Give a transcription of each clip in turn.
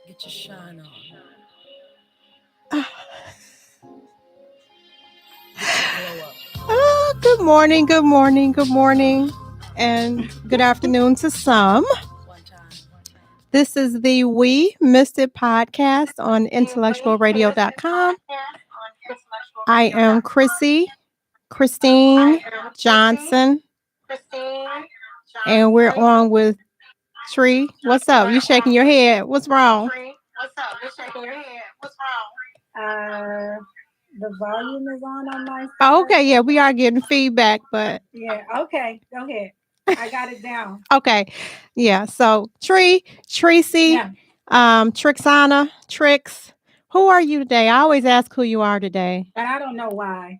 Get your shine on. Get your glow up. Good morning, good morning, good morning, and good afternoon to some. One time. This is the We Missed It podcast on IntellectualRadio.com. I am Christine Johnson, and we're on with Tree. What's up? You shaking your head? What's wrong? The volume is on my side. Oh, okay, yeah, we are getting feedback, but Yeah, okay, go ahead. I got it down. okay, yeah. So Tracy, Yeah. Trixana, Trix. Who are you today? I always ask who you are today. And I don't know why.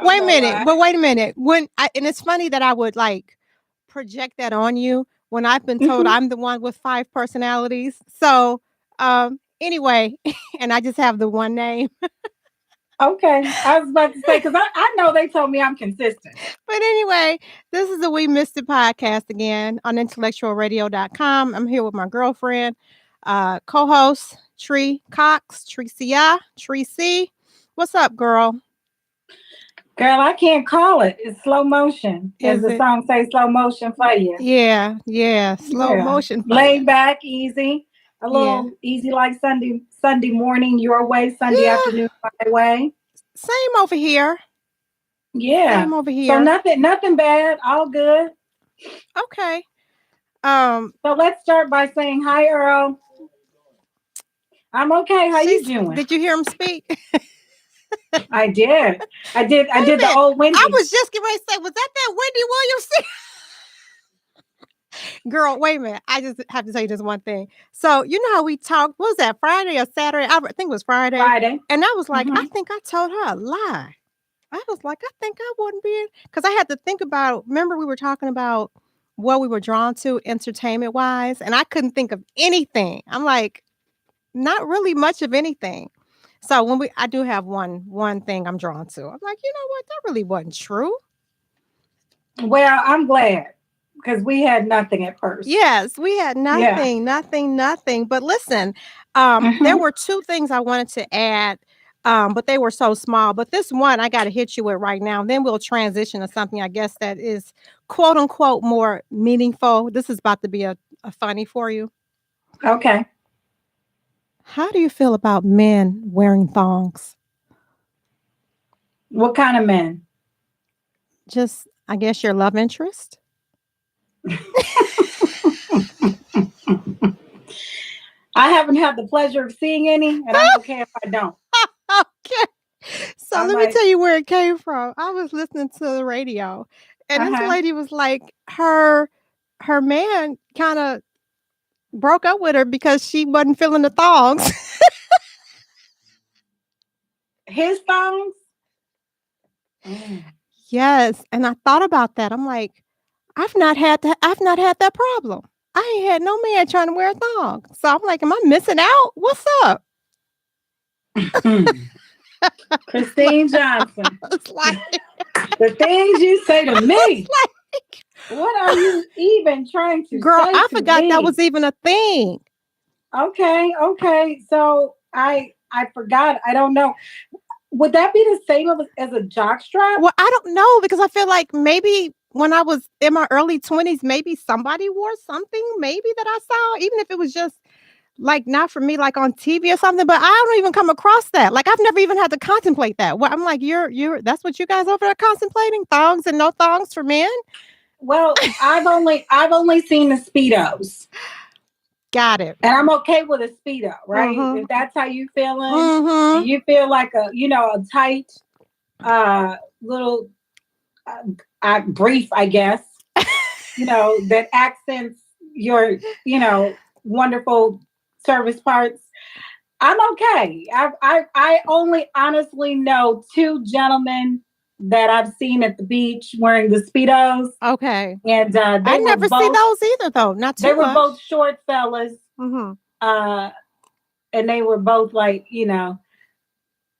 Wait a minute. And it's funny that I would like project that on you when I've been told I'm the one with 5 personalities. So, anyway, and I just have the one name. Okay, I was about to say, because I know they told me I'm consistent. But anyway, this is the We Missed It podcast again on IntellectualRadio.com. I'm here with my girlfriend, co-host Tree Cox, Tracy. What's up, girl? Girl, I can't call it. It's slow motion. As the song says, slow motion for you. Yeah. Slow motion. Laid back, easy. A little easy like Sunday morning your way, Sunday afternoon my way. Same over here. Yeah. Same over here. So nothing bad. All good. Okay. So let's start by saying hi, Earl. I'm okay. How you doing? Did you hear him speak? I did the old Wendy. I was just getting ready to say, was that Wendy Williams? Girl, wait a minute. I just have to tell you this one thing. So, you know how we talked, what was that, Friday or Saturday? I think it was Friday. And I was like, I think I told her a lie. I was like, I think I wouldn't be, because I had to think about, remember we were talking about what we were drawn to entertainment-wise, and I couldn't think of anything. I'm like, not really much of anything. So I do have one thing I'm drawn to. I'm like, you know what? That really wasn't true. Well, I'm glad. Because we had nothing at first. Yes, we had nothing. But listen, there were 2 things I wanted to add, but they were so small. But this one I got to hit you with right now. Then we'll transition to something, I guess, that is quote unquote more meaningful. This is about to be a funny for you. Okay. How do you feel about men wearing thongs? What kind of men? Just, I guess, your love interest? I haven't had the pleasure of seeing any, and I'm okay if I don't. Okay. So let me tell you where it came from. I was listening to the radio, and this lady was like, her man kind of broke up with her because she wasn't feeling the thongs. His thongs? Yes, and I thought about that. I'm like, I've not had that problem. I ain't had no man trying to wear a thong. So I'm like, am I missing out? What's up? Christine Johnson. It's like, the things you say to me. What are you even trying to girl, say? I forgot that was even a thing. Okay. So I forgot. I don't know. Would that be the same as a jockstrap? Well, I don't know, because I feel like maybe when I was in my early 20s, maybe somebody wore something maybe that I saw, even if it was just like not for me, like on TV or something, but I don't even come across that. Like I've never even had to contemplate that. Well, I'm like, that's what you guys over there contemplating? Thongs and no thongs for men? Well, I've only seen the Speedos. Got it. And I'm okay with a Speedo, right? If that's how you feeling, you feel like a tight little brief, I guess, that accents your, wonderful service parts. I'm okay. I only honestly know 2 gentlemen that I've seen at the beach wearing the Speedos. Okay. And I never see those either, though. Not too much. They were both short fellas. And they were both like,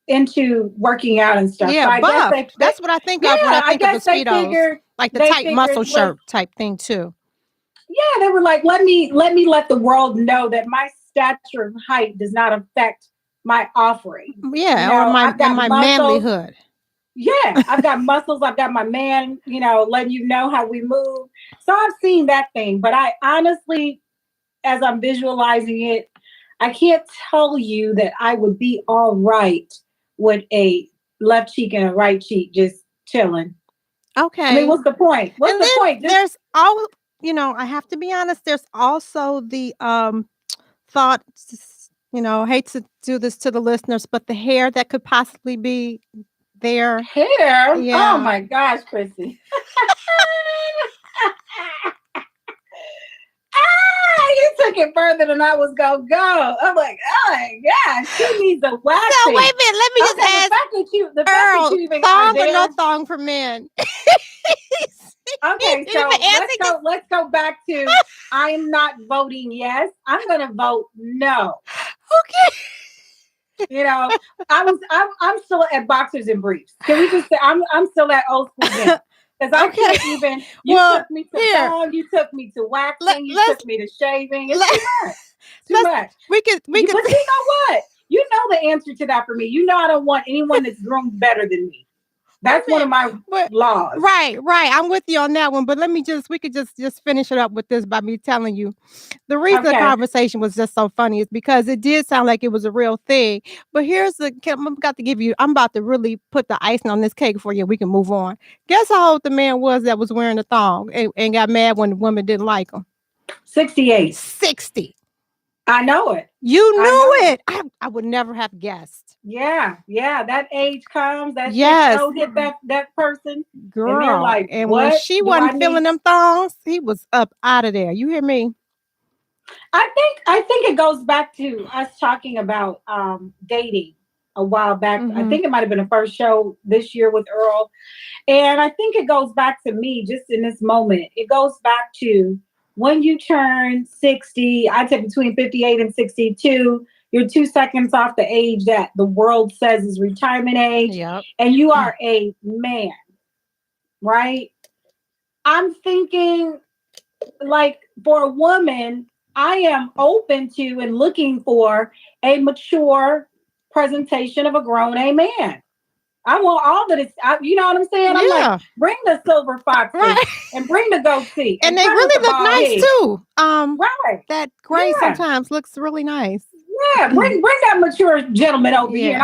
into working out and stuff. Yeah, so I guess that's what I think of when I think of the Speedos. Like the tight muscle shirt type thing too. Yeah, they were like, let me let the world know that my stature and height does not affect my offering. Yeah, You know, or my I've got my muscles. manlyhood. Yeah, I've got muscles. I've got my man, letting you know how we move. So I've seen that thing. But I honestly, as I'm visualizing it, I can't tell you that I would be all right with a left cheek and a right cheek just chilling. Okay. I mean, what's the point? What's the point? There's all, I have to be honest, there's also the thoughts, hate to do this to the listeners, but the hair that could possibly be there. Hair? Yeah. Oh my gosh, Chrissy. You took it further than I was gonna go. I'm like, oh my gosh, she needs a waxing. So wait a minute, let me just ask. The fact that you even thong are or there, no thong for men? Okay, so let's go back to I'm not voting yes. I'm gonna vote no. Okay. I'm still at boxers and briefs. Can we just say I'm still at old school then? Because I can't even. You took me to thong, you took me to waxing, you took me to shaving. It's too much. Too much. We could. But you know what? You know the answer to that for me. You know I don't want anyone that's groomed better than me. That's one of my laws. Right. I'm with you on that one. But we could just finish it up with this by me telling you. The reason the conversation was just so funny is because it did sound like it was a real thing. But I'm about to really put the icing on this cake for you. We can move on. Guess how old the man was that was wearing the thong and got mad when the woman didn't like him? 68. 60. I know it. You knew it. I would never have guessed. Yeah. That age comes. That shit hit that person. Girl. And they're like, and when she wasn't feeling them thongs, he was up out of there. You hear me? I think it goes back to us talking about dating a while back. Mm-hmm. I think it might have been the first show this year with Earl. And I think it goes back to me just in this moment. It goes back to when you turn 60, I'd say between 58 and 62, you're 2 seconds off the age that the world says is retirement age. Yep. And you are a man, right? I'm thinking, like, for a woman, I am open to and looking for a mature presentation of a grown A man. I want all that is, you know what I'm saying? I'm like, bring the silver foxes and bring the goatee. And they really look nice too. Right. That gray sometimes looks really nice. Yeah, bring that mature gentleman over here. And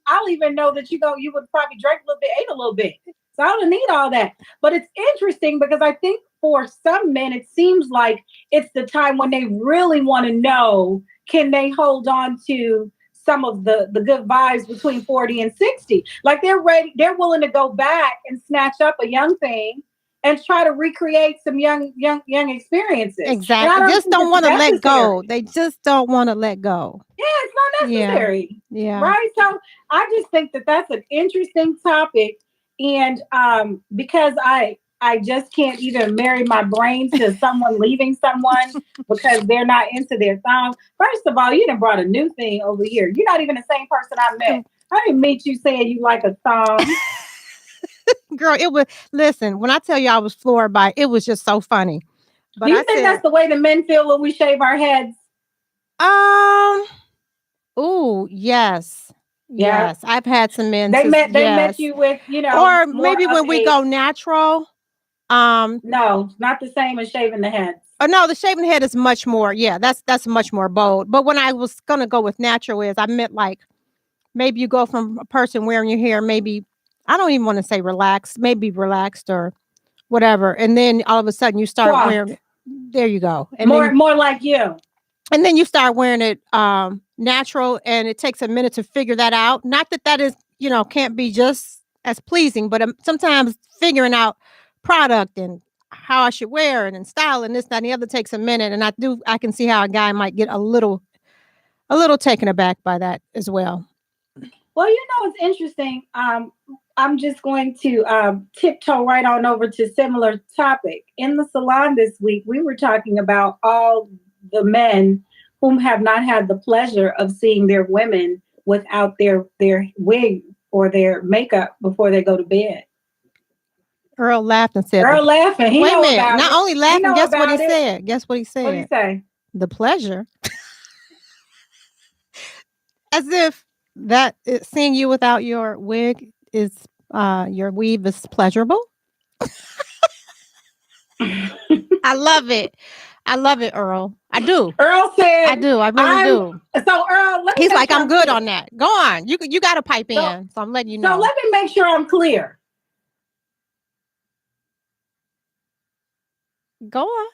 I'll even know that you would probably drink a little bit, ate a little bit. So I don't need all that. But it's interesting because I think for some men, it seems like it's the time when they really want to know, can they hold on to some of the good vibes between 40 and 60. Like they're willing to go back and snatch up a young thing and try to recreate some young experiences. Exactly. They just don't want to let go. They just don't want to let go. Yeah, it's not necessary. Yeah. Right. So I just think that that's an interesting topic. And because I just can't even marry my brain to someone leaving someone because they're not into their thongs. First of all, you done brought a new thing over here. You're not even the same person I met. I didn't meet you saying you like a thong. Girl, listen, when I tell you I was floored by it was just so funny. But Do you think that's the way the men feel when we shave our heads? Oh, yes. Yeah. Yes. I've had some men. They met you with, or maybe when we go natural. No, not the same as shaving the head. Oh no, the shaving head is much more. Yeah, that's much more bold. But when I was gonna go with natural I meant like maybe you go from a person wearing your hair, maybe I don't even want to say relaxed, maybe relaxed or whatever, and then all of a sudden you start wearing it. There you go. And more like you. And then you start wearing it natural, and it takes a minute to figure that out. Not that is can't be just as pleasing, but sometimes figuring out product and how I should wear it and style and this, that, and the other takes a minute. And I can see how a guy might get a little taken aback by that as well. Well, it's interesting. I'm just going to tiptoe right on over to similar topic. In the salon this week, we were talking about all the men whom have not had the pleasure of seeing their women without their wig or their makeup before they go to bed. Earl laughed and said, Earl laughing. He wait a know minute. about Not it. only laughing, know guess what he about it. said? Guess what he said? What did he say? The pleasure. As if that seeing you without your wig is your weave is pleasurable. I love it. I love it, Earl. I do. Earl said, I do. I really do. So Earl, He's like, I'm good on that. Go on. You got to pipe in. So I'm letting you know. So let me make sure I'm clear. Go on.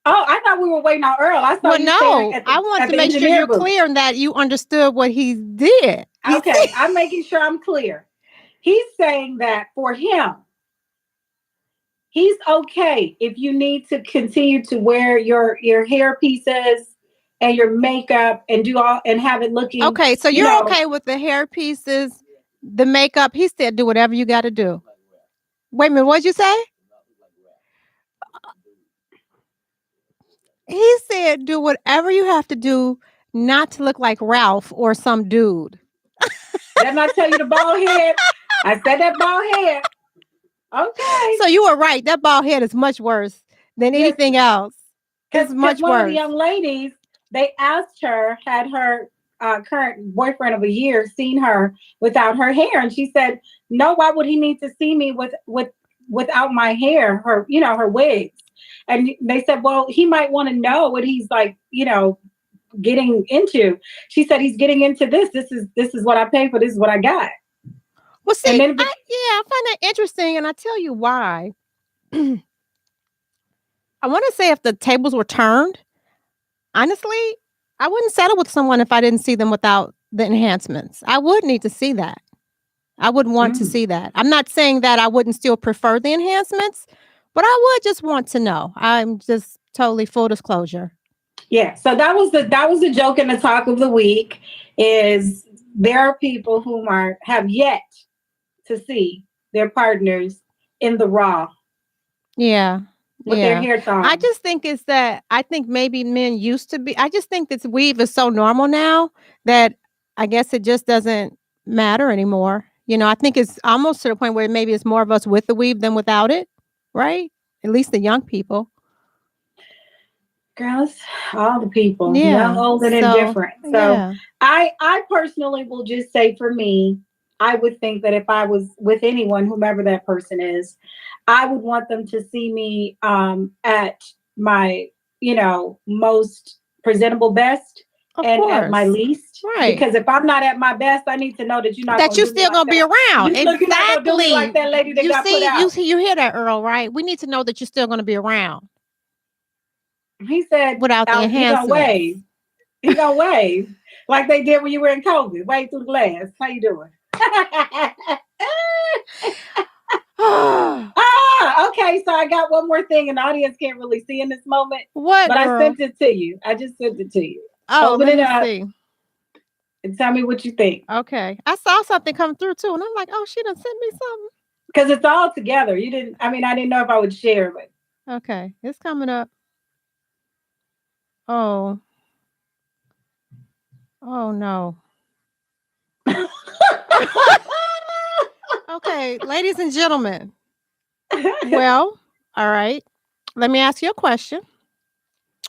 Oh, I thought we were waiting on Earl. I thought I want to make sure you're clear and that you understood what he did. Okay, I'm making sure I'm clear. He's saying that for him, he's okay if you need to continue to wear your hair pieces and your makeup and do all and have it looking. Okay, so you're okay with the hair pieces, the makeup. He said, do whatever you got to do. Wait a minute, what'd you say? He said, do whatever you have to do not to look like Ralph or some dude. Didn't I tell you the bald head? I said that bald head. Okay. So you were right. That bald head is much worse than anything else. It's much one worse. Of the young ladies, they asked her, had her current boyfriend of a year seen her without her hair, and she said, "No, why would he need to see me without my hair? Her, her wigs." And they said, "Well, he might want to know what he's like, getting into." She said, "He's getting into this. This is what I paid for. This is what I got." Well, see, I find that interesting, and I tell you why. I want to say if the tables were turned, honestly, I wouldn't settle with someone if I didn't see them without the enhancements. I would need to see that. I would want to see that. I'm not saying that I wouldn't still prefer the enhancements, but I would just want to know. I'm just totally full disclosure. Yeah. So that was the joke and the talk of the week. Is there are people who have yet to see their partners in the raw. Yeah. With their hair on. I just think I think maybe men used to be. I just think this weave is so normal now that I guess it just doesn't matter anymore. I think it's almost to the point where maybe it's more of us with the weave than without it, right? At least the young people. Girls, all the people, young, old, and indifferent. So I personally will just say for me, I would think that if I was with anyone, whomever that person is, I would want them to see me at my, most presentable best at my least. Right. Because if I'm not at my best, I need to know that you're not that you're still going to be around. You're not gonna do me like that lady that got put out. You hear that, Earl, right? We need to know that you're still going to be around. He said, without the enhancements. He's going to wave like they did when you were in COVID. Wave through the glass. How you doing? Okay. So I got one more thing, and the audience can't really see in this moment. What? But I sent it to you. I just sent it to you. Oh, open it up see. And tell me what you think. Okay. I saw something come through too, and I'm like, oh, she done sent me something. Because it's all together. I didn't know if I would share it. Okay. It's coming up. Oh no. Okay, ladies and gentlemen. Well, all right. Let me ask you a question.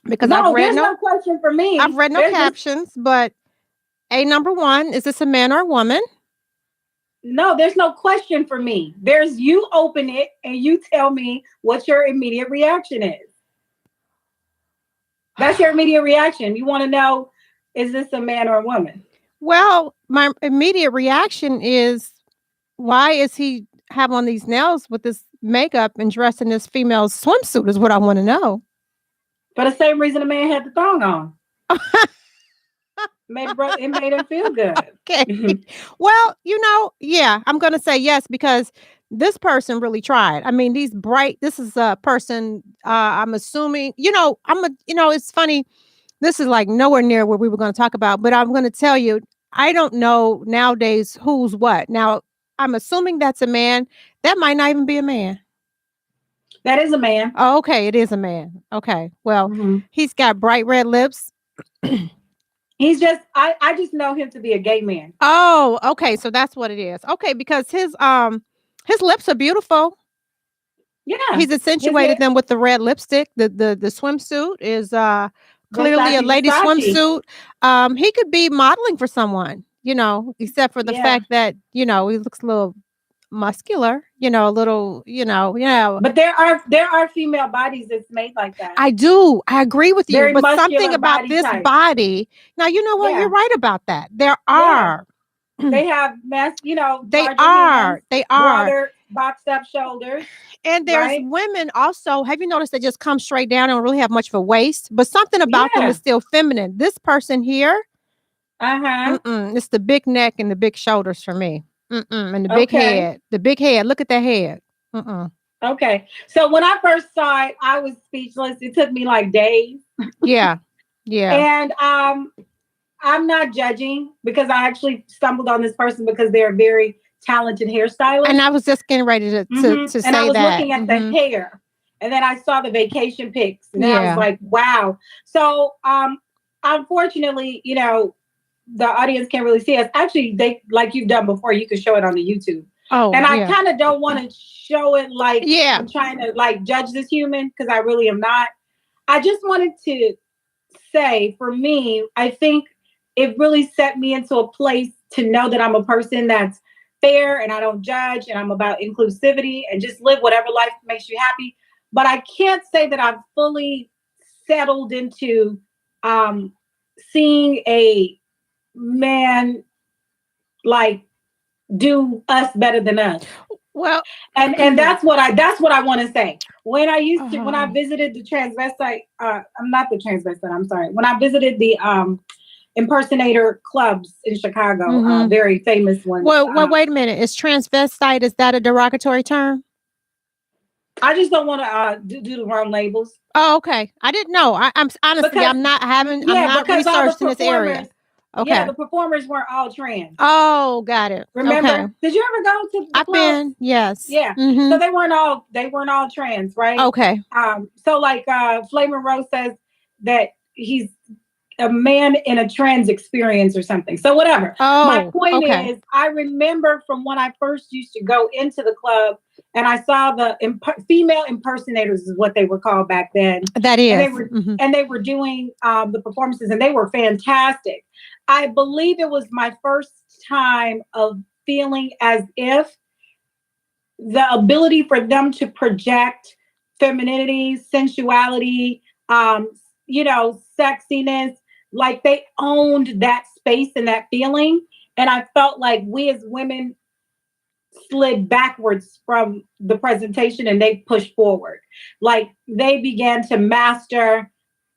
Because there's no question for me. I've read no captions, but number one, is this a man or a woman? No, there's no question for me. There's you open it and you tell me what your immediate reaction is. That's your immediate reaction. You want to know, is this a man or a woman? Well, my immediate reaction is, why is he have on these nails with this makeup and dressed in this female's swimsuit is what I want to know. For the same reason a man had the thong on. It made him feel good. Okay. Well, I'm going to say yes, because this person really tried. I mean, this is a person, I'm assuming, it's funny. This is like nowhere near what we were going to talk about, but I'm going to tell you, I don't know nowadays who's what. Now, I'm assuming that's a man. That might not even be a man. That is a man. Oh, okay. It is a man. Okay. Well, He's got bright red lips. He's just, I just know him to be a gay man. Oh, okay. So that's what it is. Okay. Because his lips are beautiful. Yeah. He's accentuated them with the red lipstick. The swimsuit is clearly a lady swimsuit. He could be modeling for someone, except for the fact that, he looks a little muscular, a little, But there are female bodies that's made like that. I agree with you. Very but something about body this type. body. Now, you know what? Yeah. You're right about that. There are. They have they are. Broader, boxed up shoulders. And there's women also. Have you noticed they just come straight down and don't really have much of a waist? But something about them is still feminine. This person here, it's the big neck and the big shoulders for me. And the big head. The big head. Look at that head. Okay. So when I first saw it, I was speechless. It took me like days. Yeah. And I'm not judging because I actually stumbled on this person because they're a very talented hairstylist. And I was just getting ready to say that. And I was looking at the hair. And then I saw the vacation pics. And I was like, wow. So unfortunately, the audience can't really see us. Actually, they like you've done before, you could show it on the YouTube. Oh, and I kind of don't want to show it like I'm trying to like judge this human because I really am not. I just wanted to say, for me, I think it really set me into a place to know that I'm a person that's fair and I don't judge and I'm about inclusivity and just live whatever life makes you happy. But I can't say that I've fully settled into seeing a man like do us better than us. Well, and that's what I want to say. When I used to, when I visited the transvestite, I'm not the transvestite, I'm sorry. When I visited the impersonator clubs in Chicago, very famous ones. Well, wait a minute. Is transvestite, is that a derogatory term? I just don't want to do the wrong labels. Oh, okay. I didn't know. I'm honestly, I'm not researched in this area. Okay. Yeah, the performers weren't all trans. Oh, got it. Remember? Okay. Did you ever go to the I've been, yes. Yeah. So they weren't all trans, right? Okay. So like Flavor Rose says that he's a man in a trans experience or something. So whatever. My point is, I remember from when I first used to go into the club and I saw the female impersonators is what they were called back then. That is. And they were doing the performances and they were fantastic. I believe it was my first time of feeling as if the ability for them to project femininity, sensuality, sexiness, like they owned that space and that feeling. And I felt like we as women slid backwards from the presentation and they pushed forward. Like they began to master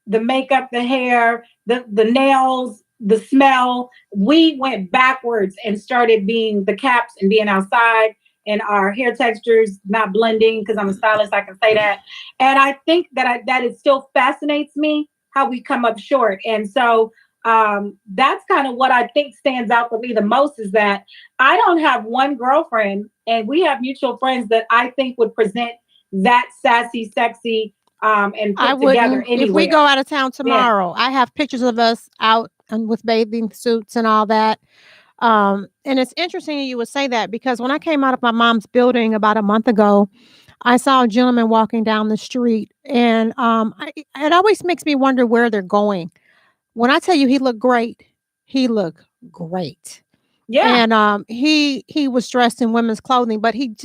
the makeup, the hair, the nails, the smell. We went backwards and started being the caps and being outside and our hair textures not blending because I'm a stylist, I can say that. And I think that it still fascinates me how we come up short. And so that's kind of what I think stands out for me the most is that I don't have one girlfriend and we have mutual friends that I think would present that sassy, sexy, and put together anywhere. If we go out of town tomorrow, I have pictures of us out and with bathing suits and all that. And it's interesting you would say that because when I came out of my mom's building about a month ago, I saw a gentleman walking down the street and it always makes me wonder where they're going. When I tell you he looked great, he looked great. Yeah. And he was dressed in women's clothing, but he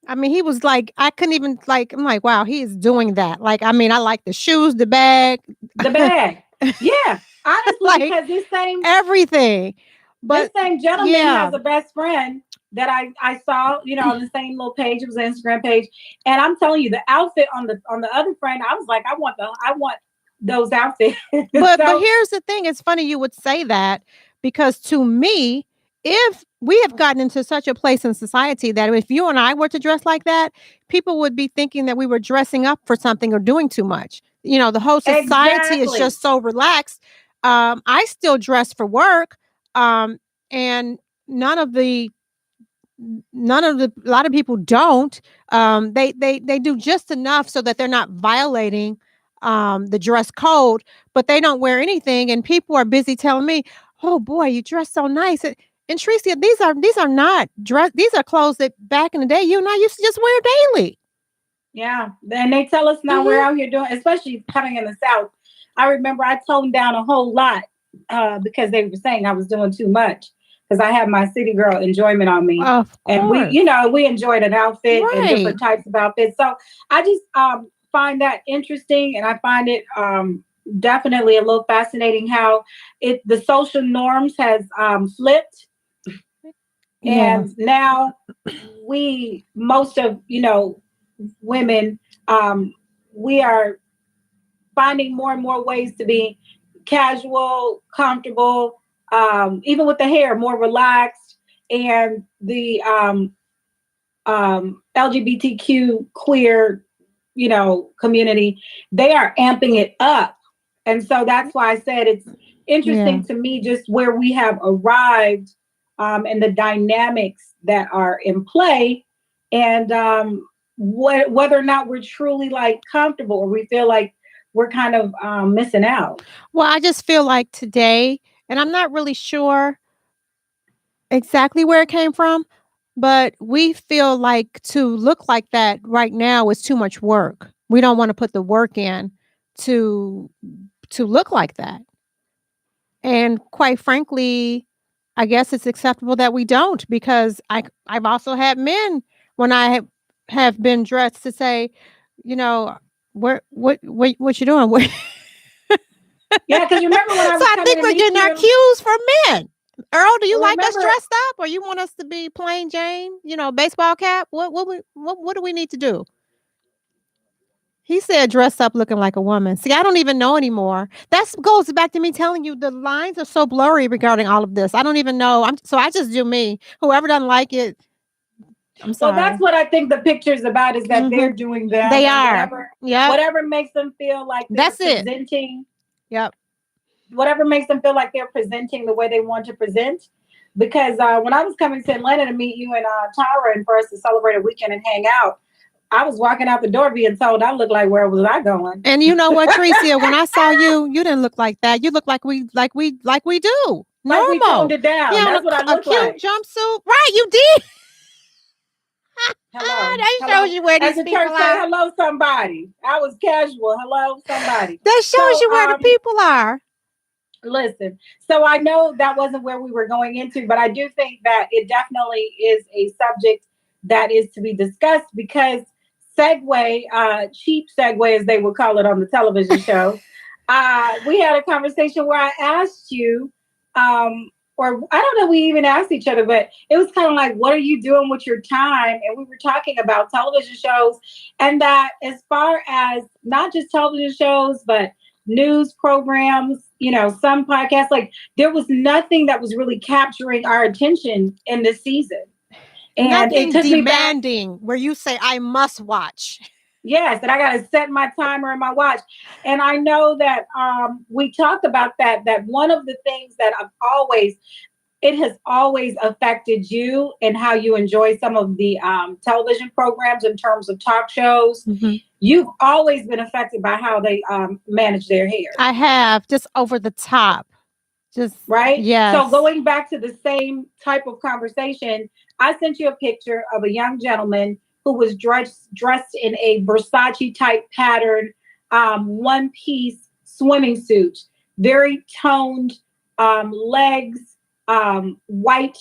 was like, I couldn't even I'm like, wow, he is doing that. Like, I mean, I like the shoes, the bag. Yeah. Honestly, because this same everything. But this same gentleman has a best friend that I saw, on the same little page. It was an Instagram page. And I'm telling you, the outfit on the other friend, I was like, I want those outfits. But here's the thing. It's funny you would say that because to me, if we have gotten into such a place in society that if you and I were to dress like that, people would be thinking that we were dressing up for something or doing too much. The whole society is just so relaxed. I still dress for work. And a lot of people don't. They do just enough so that they're not violating the dress code, but they don't wear anything. And people are busy telling me, "Oh boy, you dress so nice." And Tricia, these are not dress. These are clothes that back in the day you and I used to just wear daily. Yeah. And they tell us now we're out here doing, especially coming in the South. I remember I toned down a whole lot because they were saying I was doing too much because I had my city girl enjoyment on me. And we enjoyed an outfit and different types of outfits. So I just find that interesting, and I find it definitely a little fascinating how the social norms has flipped. Yeah. And now most of, women, we are finding more and more ways to be casual, comfortable, even with the hair, more relaxed. And the LGBTQ queer, community, they are amping it up. And so that's why I said it's interesting to me just where we have arrived and the dynamics that are in play, and whether or not we're truly like comfortable or we feel like we're kind of missing out. Well, I just feel like today, and I'm not really sure exactly where it came from, but we feel like to look like that right now is too much work. We don't want to put the work in to look like that. And quite frankly, I guess it's acceptable that we don't, because I've also had men when I have been dressed to say, what you doing? Yeah, because remember when I was So I coming think to we're meet getting our you, cues from men. Earl, do you like us remember, dressed up, or you want us to be plain Jane? Baseball cap. What do we need to do? He said dress up looking like a woman. See, I don't even know anymore. That goes back to me telling you the lines are so blurry regarding all of this. I don't even know. So I just do me. Whoever doesn't like it, I'm sorry. Well, that's what I think the picture's about, is that they're doing them. They are. Whatever makes them feel like they're presenting. Yep. Whatever makes them feel like they're presenting the way they want to present. Because when I was coming to Atlanta to meet you and Tara, and for us to celebrate a weekend and hang out, I was walking out the door being told I looked like, where was I going? And you know what, Tricia? When I saw you, you didn't look like that. You look like we do. Normal. Like we toned it down. Yeah, that's what I look like. A cute jumpsuit. Right, you did. Hello. That shows you where these people are. Say hello, somebody. I was casual. Hello, somebody. That shows you where the people are. Listen, so I know that wasn't where we were going into, but I do think that it definitely is a subject that is to be discussed, because cheap segue, as they would call it on the television show, we had a conversation where I asked you, or I don't know, we even asked each other, but it was kind of like, what are you doing with your time? And we were talking about television shows, and that as far as not just television shows, but news programs, some podcasts, like there was nothing that was really capturing our attention in this season. And nothing it took demanding me back, where you say, I must watch. Yes, and I got to set my timer and my watch. And I know that we talked about that one of the things that it has always affected you and how you enjoy some of the television programs in terms of talk shows. Mm-hmm. You've always been affected by how they manage their hair. I have, just over the top. Just right. Yes. So going back to the same type of conversation, I sent you a picture of a young gentleman who was dressed in a Versace type pattern, one-piece swimming suit, very toned legs, white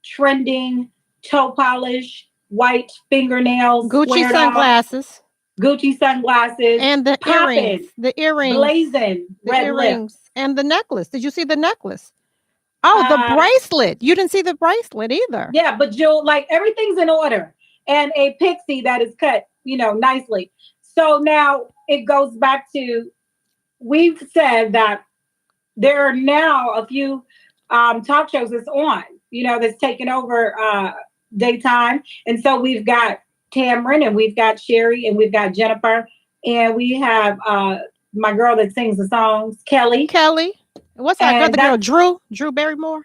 trending toe polish, white fingernails, Gucci sunglasses. Gucci sunglasses. And the earrings. The earrings. Blazing. The red earrings. Lips. And the necklace. Did you see the necklace? Oh, the bracelet. You didn't see the bracelet either. Yeah, but Jill, like everything's in order. And a pixie that is cut, nicely. So now it goes back to, we've said that there are now a few talk shows that's on, that's taken over daytime. And so we've got Tamron, and we've got Sherry, and we've got Jennifer, and we have my girl that sings the songs, Kelly. What's that girl? Drew Barrymore.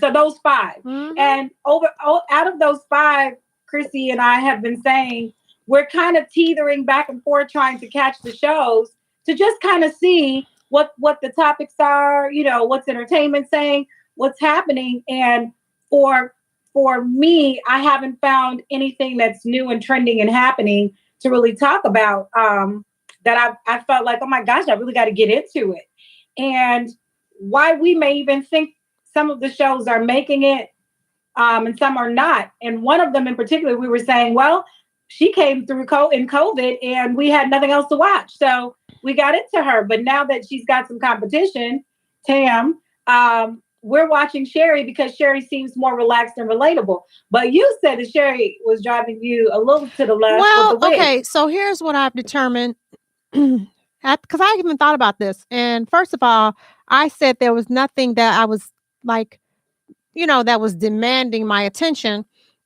So those 5. Mm-hmm. And out of those 5, Chrissy and I have been saying we're kind of teetering back and forth trying to catch the shows to just kind of see what the topics are, what's entertainment saying, what's happening. And for me, I haven't found anything that's new and trending and happening to really talk about, that I felt like, oh my gosh, I really got to get into it. And why we may even think some of the shows are making it, and some are not. And one of them in particular, we were saying, well, she came through in COVID and we had nothing else to watch. So we got into her. But now that she's got some competition, Tam, we're watching Sherry because Sherry seems more relaxed and relatable. But you said that Sherry was driving you a little to the left. Well, with the wig. okay. So here's what I've determined. Because I even thought about this. And first of all, I said there was nothing that I was like, that was demanding my attention.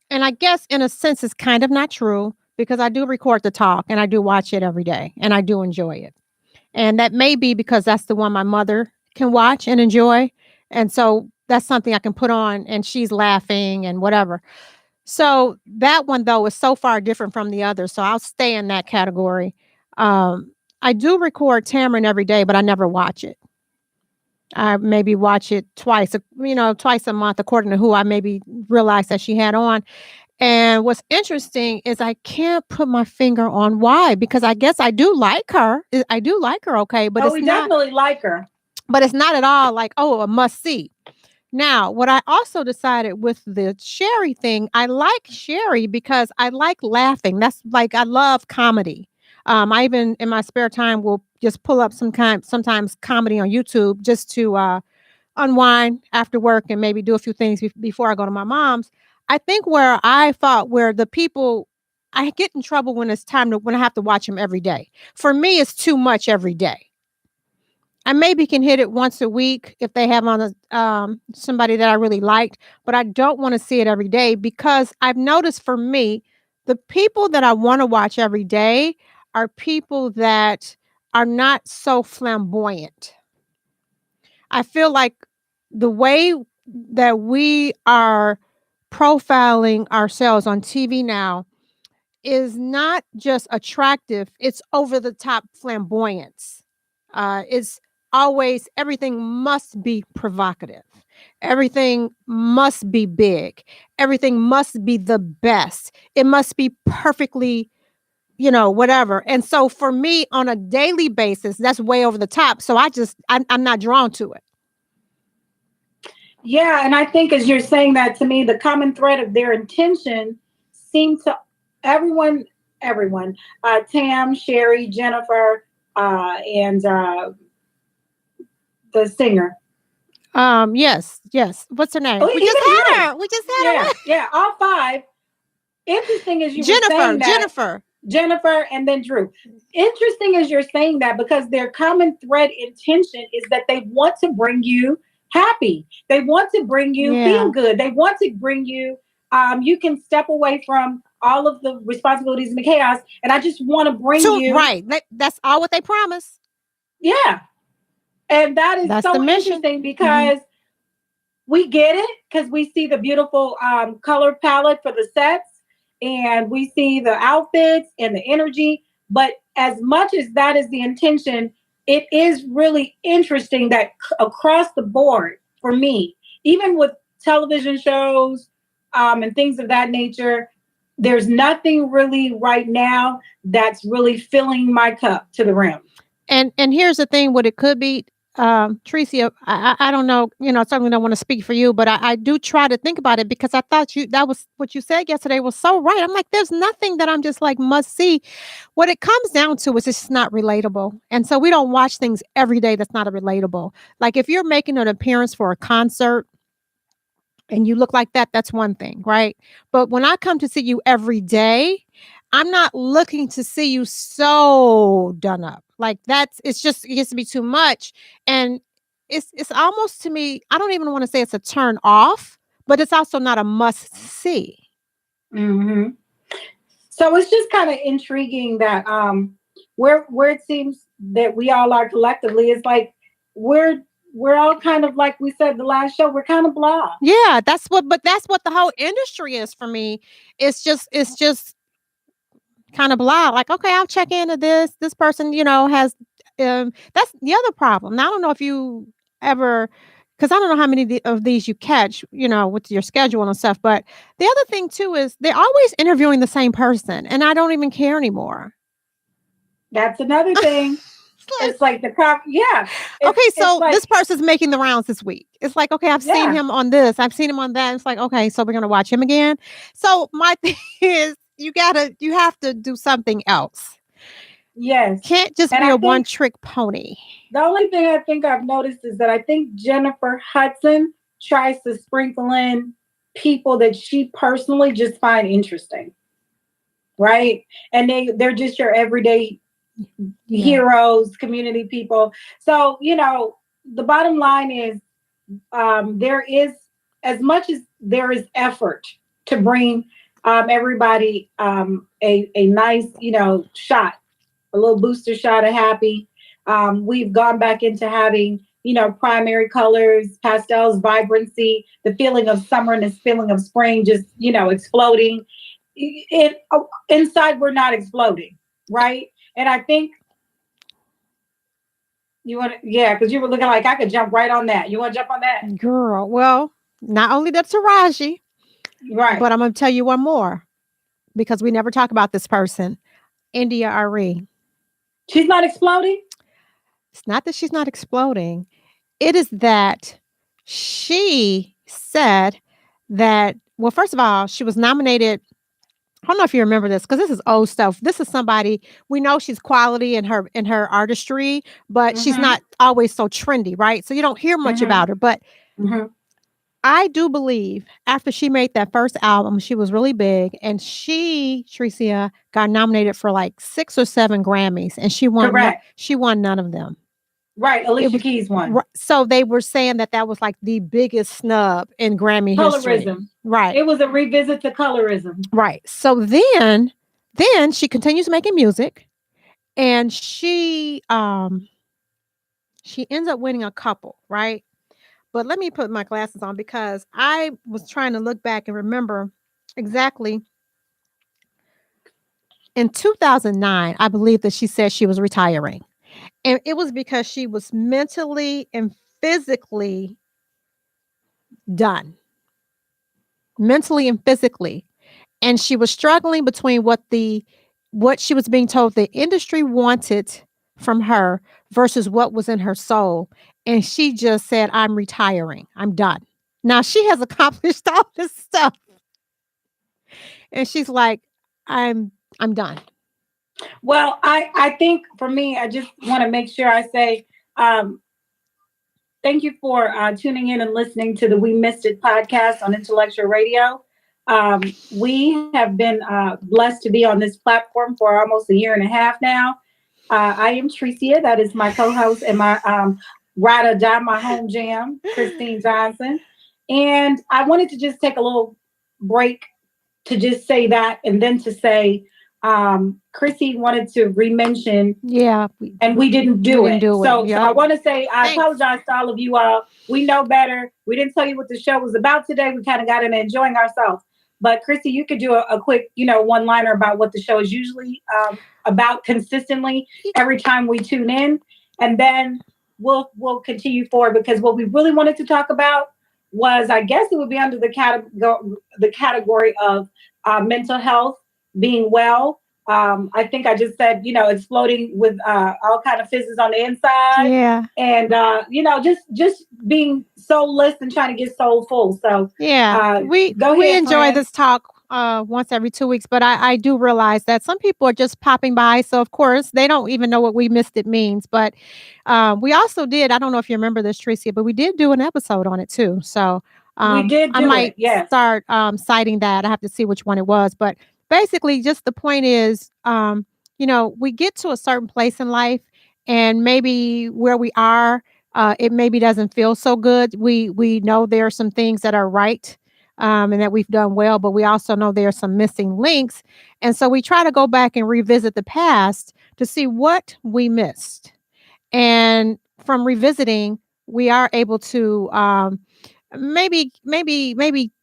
And I guess in a sense, it's kind of not true because I do record the talk and I do watch it every day and I do enjoy it. And that may be because that's the one my mother can watch and enjoy. And so that's something I can put on and she's laughing and whatever. So that one, though, is so far different from the others. So I'll stay in that category. I do record Tamron every day, but I never watch it. I maybe watch it twice a month, according to who I maybe realized that she had on. And what's interesting is I can't put my finger on why, because I guess I do like her. I do like her, okay, but we definitely like her. But it's not at all like, a must see. Now, what I also decided with the Sherry thing, I like Sherry because I like laughing. That's like, I love comedy. I even in my spare time will just pull up sometimes comedy on YouTube just to unwind after work and maybe do a few things before I go to my mom's. I think where the people, I get in trouble when when I have to watch them every day. For me, it's too much every day. I maybe can hit it once a week if they have on somebody that I really liked, but I don't want to see it every day because I've noticed for me, the people that I want to watch every day are people that are not so flamboyant. I feel like the way that we are profiling ourselves on TV now is not just attractive, it's over the top flamboyance. It's always, everything must be provocative. Everything must be big. Everything must be the best. It must be perfectly, whatever. And so for me on a daily basis, that's way over the top. So I'm not drawn to it. Yeah. And I think as you're saying that to me, the common thread of their intention seemed to everyone, Tam, Sherry, Jennifer, and the singer. Yes. What's her name? We just had her. Yeah, all five. Interesting as you were saying that. Jennifer, and then Drew. Interesting as you're saying that because their common thread intention is that they want to bring you happy. They want to bring you feel good. They want to bring you, you can step away from all of the responsibilities and the chaos. And I just want to bring you. Right. That's all what they promise. Yeah. And that's so interesting because we get it because we see the beautiful color palette for the sets and we see the outfits and the energy. But as much as that is the intention, it is really interesting that across the board for me, even with television shows and things of that nature, there's nothing really right now that's really filling my cup to the rim. And here's the thing, what it could be, Tricia, I don't know, certainly don't want to speak for you, but I do try to think about it because I thought that was what you said yesterday was so right. I'm like, there's nothing that I'm just like must see. What it comes down to is it's not relatable. And so we don't watch things every day that's not relatable. Like if you're making an appearance for a concert and you look like that, that's one thing, right? But when I come to see you every day, I'm not looking to see you so done up. Like it gets to be too much. And it's almost to me, I don't even want to say it's a turn off, but it's also not a must see. Mm-hmm. So it's just kind of intriguing that where it seems that we all are collectively is like we're all kind of like we said the last show, we're kind of blah. Yeah, that's what the whole industry is for me. It's just kind of blah. Like, okay, I'll check into this person, has that's the other problem. Now I don't know if you ever because I don't know how many of these you catch, with your schedule and stuff. But the other thing too is they're always interviewing the same person, and I don't even care anymore. That's another thing. It's like yeah. Okay, so this person's making the rounds this week. It's like, okay, I've seen him on this, I've seen him on that. It's like, okay, so we're gonna watch him again. So my thing is, you have to do something else. Yes. Can't just be a one-trick pony. The only thing I think I've noticed is that I think Jennifer Hudson tries to sprinkle in people that she personally just find interesting. Right? And they're just your everyday heroes, community people. So, the bottom line is there is, as much as there is effort to bring everybody a nice, shot, a little booster shot of happy. We've gone back into having, primary colors, pastels, vibrancy, the feeling of summer and this feeling of spring just, exploding. Inside, we're not exploding, right? And I think because you were looking like I could jump right on that. You want to jump on that? Girl, well, not only the Taraji, right, but I'm going to tell you one more, because we never talk about this person, India Arie. She's not exploding? It's not that she's not exploding. It is that she said that, well, first of all, she was nominated. I don't know if you remember this, because this is old stuff. This is somebody, we know she's quality in her artistry, but she's not always so trendy, right? So you don't hear much about her. But I do believe after she made that first album, she was really big, and she, Tricia, got nominated for like 6 or 7 Grammys, and she won. Correct. She won none of them. Right, Alicia Keys won. So they were saying that was like the biggest snub in Grammy history. Colorism. Right. It was a revisit to colorism. Right. So then she continues making music, and she ends up winning a couple, right? But let me put my glasses on, because I was trying to look back and remember exactly. In 2009, I believe that she said she was retiring. And it was because she was mentally and physically done. Mentally and physically. And she was struggling between what she was being told the industry wanted from her versus what was in her soul. And she just said, I'm retiring. I'm done. Now she has accomplished all this stuff. And she's like, I'm done. Well, I think for me, I just want to make sure I say thank you for tuning in and listening to the We Missed It podcast on Intellectual Radio. We have been blessed to be on this platform for almost a year and a half now. I am Tricia. That is my co-host and my ride or die, my home jam, Christine Johnson. And I wanted to just take a little break to just say that, and then to say, Chrissy wanted to re-mention, and we didn't do it. So I want to say, I apologize to all of you all. We know better. We didn't tell you what the show was about today. We kind of got in enjoying ourselves. But Chrissy, you could do a quick, one-liner about what the show is usually about consistently every time we tune in, and then we'll continue forward, because what we really wanted to talk about was, I guess it would be under the category of mental health, being well. I think I just said, exploding with all kind of fizzes on the inside. Yeah. And, just being soulless and trying to get soulful. So we enjoy this talk once every 2 weeks, but I do realize that some people are just popping by. So of course they don't even know what We Missed It means. But we also did, I don't know if you remember this, Tricia, but we did do an episode on it too. So we did do I might it, start citing that. I have to see which one it was. But basically, just the point is, we get to a certain place in life, and maybe where we are, it maybe doesn't feel so good. We know there are some things that are right, and that we've done well, but we also know there are some missing links. And so we try to go back and revisit the past to see what we missed. And from revisiting, we are able to maybe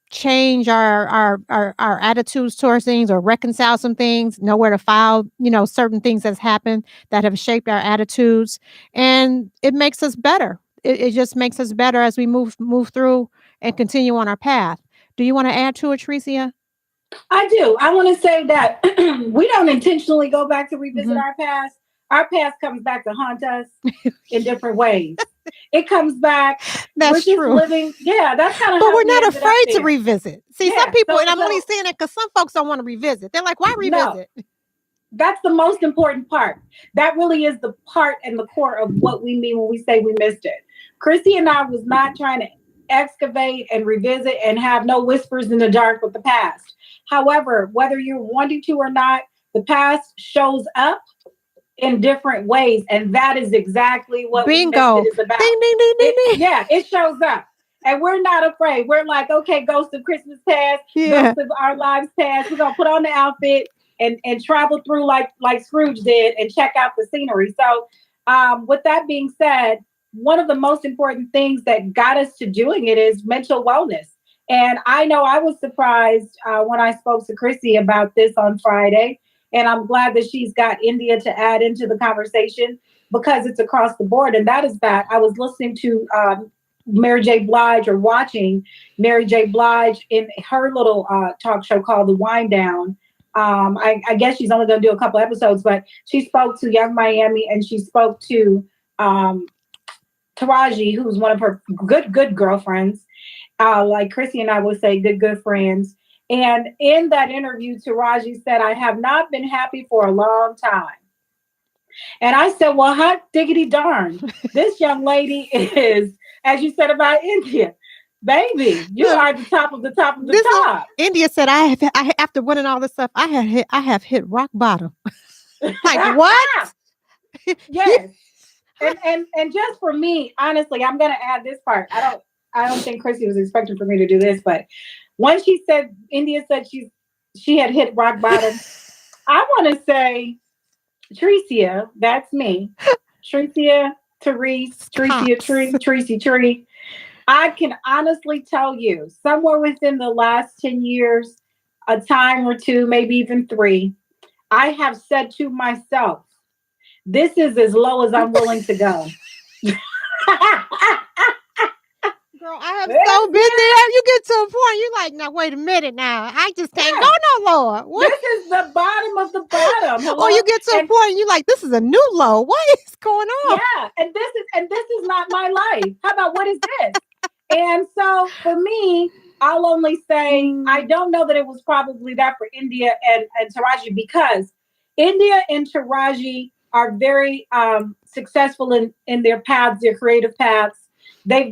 change our attitudes towards things, or reconcile some things, know where to file, certain things that's happened that have shaped our attitudes, and it makes us better. it just makes us better as we move through and continue on our path. Do you want to add to it, Tricia? I do. I want to say that we don't intentionally go back to revisit our past. Our past comes back to haunt us in different ways. It comes back. That's true. Living. Yeah, that's kind of. But we're not afraid to revisit. See, some people, and I'm only saying it because some folks don't want to revisit. They're like, "Why revisit?" No, that's the most important part. That really is the part and the core of what we mean when we say we missed it. Chrissy and I was not trying to excavate and revisit and have no whispers in the dark with the past. However, whether you're wanting to or not, the past shows up in different ways, and that is exactly what Bingo is about. Ding, ding, ding, ding, ding. Yeah, it shows up, and we're not afraid. We're like, okay, ghost of Christmas past, ghost of our lives past. We're gonna put on the outfit and travel through like Scrooge did and check out the scenery. So, with that being said, one of the most important things that got us to doing it is mental wellness. And I know I was surprised when I spoke to Chrissy about this on Friday. And I'm glad that she's got India to add into the conversation because it's across the board. And that is that I was listening to Mary J. Blige or watching Mary J. Blige in her little talk show called The Wind Down. I guess she's only going to do a couple episodes, but she spoke to Young Miami and she spoke to Taraji, who's one of her good girlfriends. Like Chrissy and I would say, good friends. And in that interview, Taraji said, I have not been happy for a long time. And I said, well, hot diggity darn. This young lady is, as you said about India, baby, you are the top of the top of the top. India said, I after winning all this stuff, I have hit rock bottom. Like what? Yes. And just for me, honestly, I'm going to add this part. I don't think Chrissy was expecting for me to do this, but when India said she had hit rock bottom, I want to say, Tricia, that's me. Tricia, Therese, Tricia, Tree. I can honestly tell you, somewhere within the last 10 years, a time or two, maybe even 3, I have said to myself, this is as low as I'm willing to go. Girl, I have so been there. You get to a point, you're like, now wait a minute now. I just can't go no lower. What? This is the bottom of the bottom. Hello? Or you get to a point, you're like, this is a new low. What is going on? Yeah, and this is not my life. How about what is this? And so for me, I'll only say I don't know that it was probably that for India and Taraji, because India and Taraji are very successful in their paths, their creative paths. They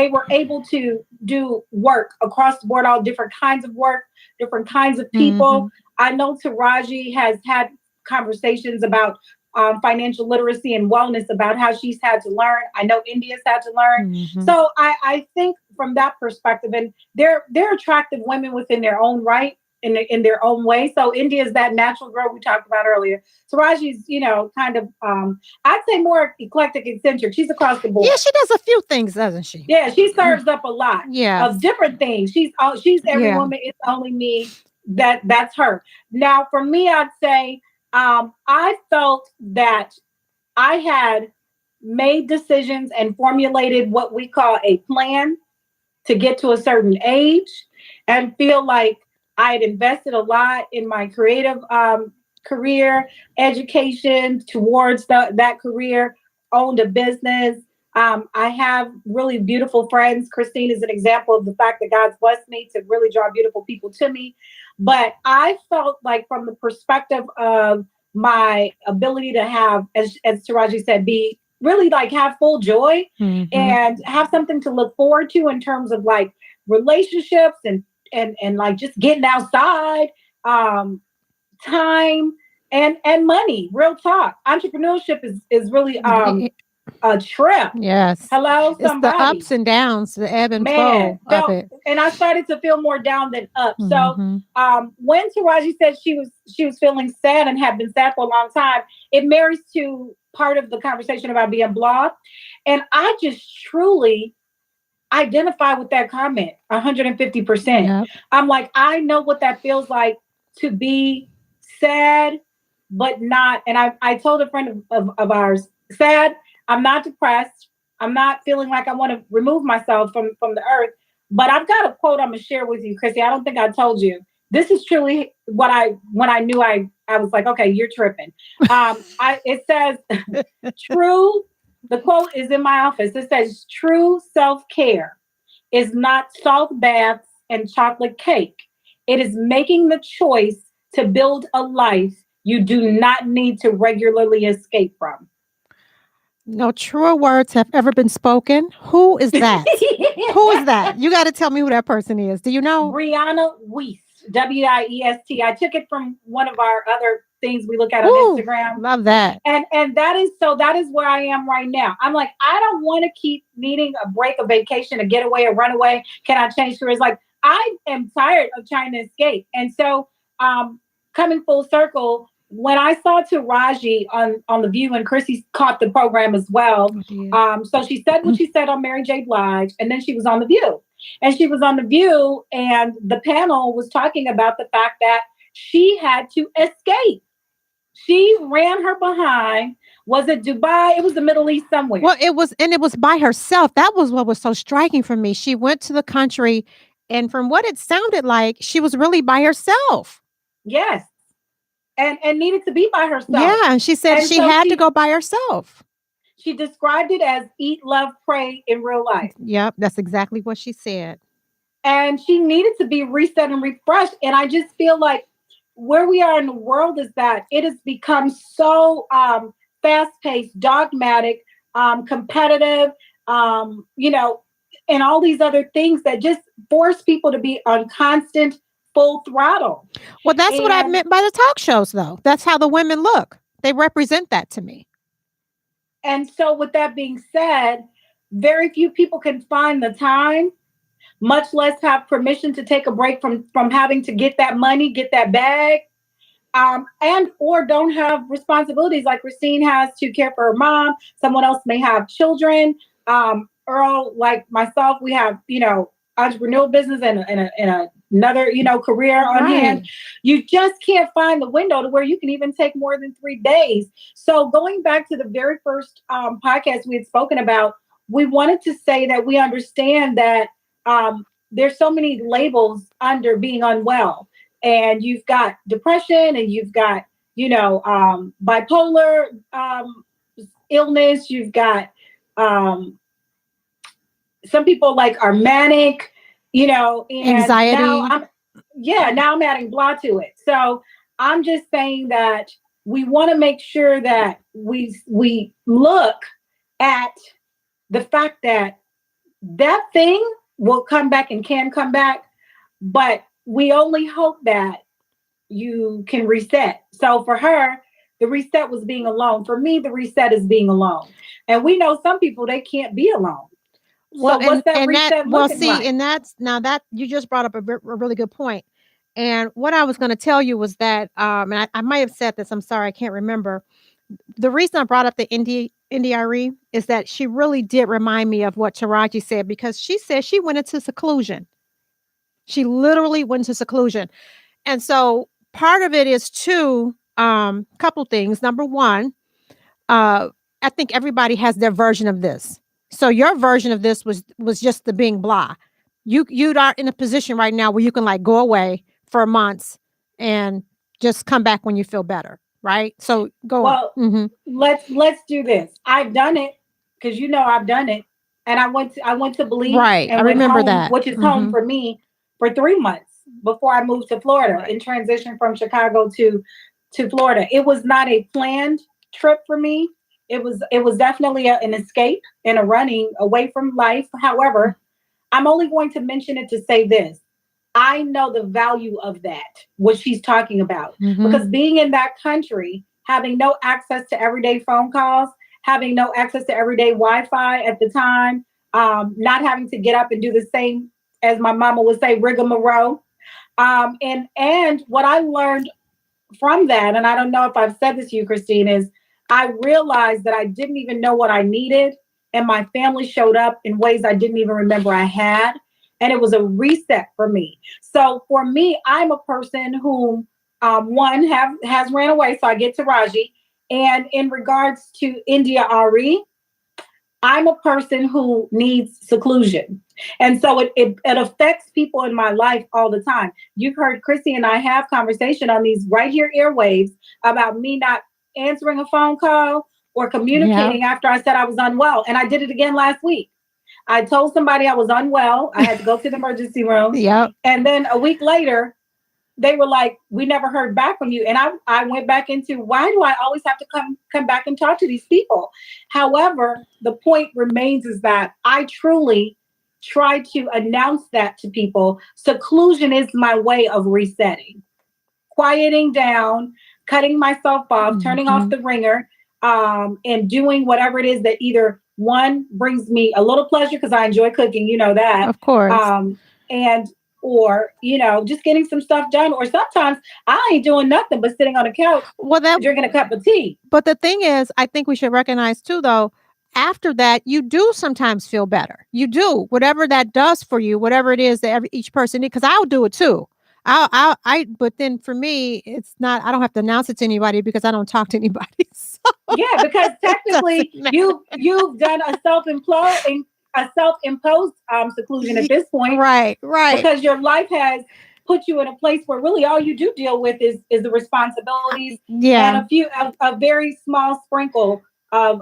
were able to do work across the board, all different kinds of work, different kinds of people. Mm-hmm. I know Taraji has had conversations about financial literacy and wellness, about how she's had to learn. I know India's had to learn. Mm-hmm. So I think from that perspective, and they're attractive women within their own right, in their own way. So India is that natural girl we talked about earlier. Taraji's, kind of, I'd say more eclectic, eccentric. She's across the board. Yeah, she does a few things, doesn't she? Yeah, she serves up a lot of different things. She's every woman. It's only me. That's her. Now, for me, I'd say I felt that I had made decisions and formulated what we call a plan to get to a certain age, and feel like I had invested a lot in my creative career, education towards that career, owned a business. I have really beautiful friends. Christine is an example of the fact that God's blessed me to really draw beautiful people to me. But I felt like, from the perspective of my ability to have, as Taraji said, be really like have full joy, mm-hmm. and have something to look forward to in terms of like relationships and like just getting outside, time and money. Real talk. Entrepreneurship is really a trip. Yes. Hello, somebody. It's the ups and downs, the ebb and flow of it. And I started to feel more down than up. Mm-hmm. So when Taraji said she was feeling sad and had been sad for a long time, it marries to part of the conversation about being blocked. And I just truly identify with that comment 150%. Yep. I'm like, I know what that feels like to be sad, but not. And I told a friend of ours, sad, I'm not depressed. I'm not feeling like I want to remove myself from the earth. But I've got a quote I'm gonna share with you, Chrissy. I don't think I told you. This is truly when I knew I was like, okay, you're tripping. It says true. The quote is in my office. It says true self-care is not salt baths and chocolate cake. It is making the choice to build a life you do not need to regularly escape from. No truer words have ever been spoken. Who is that? Who is that? You got to tell me who that person is. Do you know? Brianna Wiest, Wiest. I took it from one of our other things we look at on Instagram. Love that. And that is where I am right now. I'm like, I don't want to keep needing a break, a vacation, a getaway, a runaway. Can I change careers? Like, I am tired of trying to escape. And so coming full circle, when I saw Taraji on The View, and Chrissy caught the program as well. So she said what she said on Mary J. Blige, and then she was on The View. And she was on The View, and the panel was talking about the fact that she had to escape. She ran her behind. Was it Dubai? It was the Middle East somewhere. Well, it was by herself. That was what was so striking for me. She went to the country, and from what it sounded like, she was really by herself. Yes. And needed to be by herself. Yeah, and she said she had to go by herself. She described it as eat, love, pray in real life. Yep, that's exactly what she said. And she needed to be reset and refreshed. And I just feel like where we are in the world is that it has become so fast-paced, dogmatic, competitive, and all these other things that just force people to be on constant full throttle. Well, that's what I meant by the talk shows, though. That's how the women look. They represent that to me. And so with that being said, very few people can find the time, much less have permission to take a break from having to get that money, get that bag, and or don't have responsibilities like Christine has to care for her mom. Someone else may have children. Earl, like myself, we have, entrepreneurial business and another, career on hand. You just can't find the window to where you can even take more than 3 days. So going back to the very first podcast we had spoken about, we wanted to say that we understand that there's so many labels under being unwell, and you've got depression, and you've got, bipolar illness. You've got some people are manic, and anxiety. Now I'm adding blah to it. So I'm just saying that we want to make sure that we look at the fact that thing will come back and can come back, but we only hope that you can reset. So for her, the reset was being alone. For me, the reset is being alone. And we know some people, they can't be alone. Well, so what's that reset looking like? And that's now that you just brought up a really good point. And what I was going to tell you was that, and I might have said this, I'm sorry, I can't remember. The reason I brought up the NDRE is that she really did remind me of what Taraji said, because she said she went into seclusion. She literally went into seclusion. And so part of it is couple things. Number one, I think everybody has their version of this. So your version of this was just the being blah. You are in a position right now where you can go away for months and just come back when you feel better, right? So go on. Mm-hmm. Let's do this. I've done it because I've done it, and I went to Belize. Right, and I remember home, that, which is home for me for 3 months before I moved to Florida and transitioned from Chicago to Florida. It was not a planned trip for me. It was definitely an escape and a running away from life. However, I'm only going to mention it to say this. I know the value of that, what she's talking about, because being in that country, having no access to everyday phone calls, having no access to everyday Wi-Fi at the time, not having to get up and do the same, as my mama would say, rigmarole. And what I learned from that, and I don't know if I've said this to you, Christine, is I realized that I didn't even know what I needed, and my family showed up in ways I didn't even remember I had. And it was a reset for me. So for me, I'm a person who, has ran away. So I get to Raji. And in regards to India Ari, I'm a person who needs seclusion. And so it affects people in my life all the time. You've heard Chrissy and I have conversation on these right here airwaves about me not answering a phone call or communicating after I said I was unwell. And I did it again last week. I told somebody I was unwell. I had to go to the emergency room. And then a week later, they were like, we never heard back from you. And I went back into, why do I always have to come back and talk to these people? However, the point remains is that I truly try to announce that to people. Seclusion is my way of resetting, quieting down, cutting myself off, turning off the ringer, and doing whatever it is that either one brings me a little pleasure because I enjoy cooking, you know that. Of course. Or, just getting some stuff done. Or sometimes I ain't doing nothing but sitting on the couch, drinking a cup of tea. But the thing is, I think we should recognize too, though, after that, you do sometimes feel better. You do, whatever that does for you, whatever it is that each person needs, because I'll do it too. But then for me, it's not, I don't have to announce it to anybody because I don't talk to anybody. So yeah, because technically you've done a self-imposed seclusion at this point. Right. Because your life has put you in a place where really all you do deal with is the responsibilities and a very small sprinkle of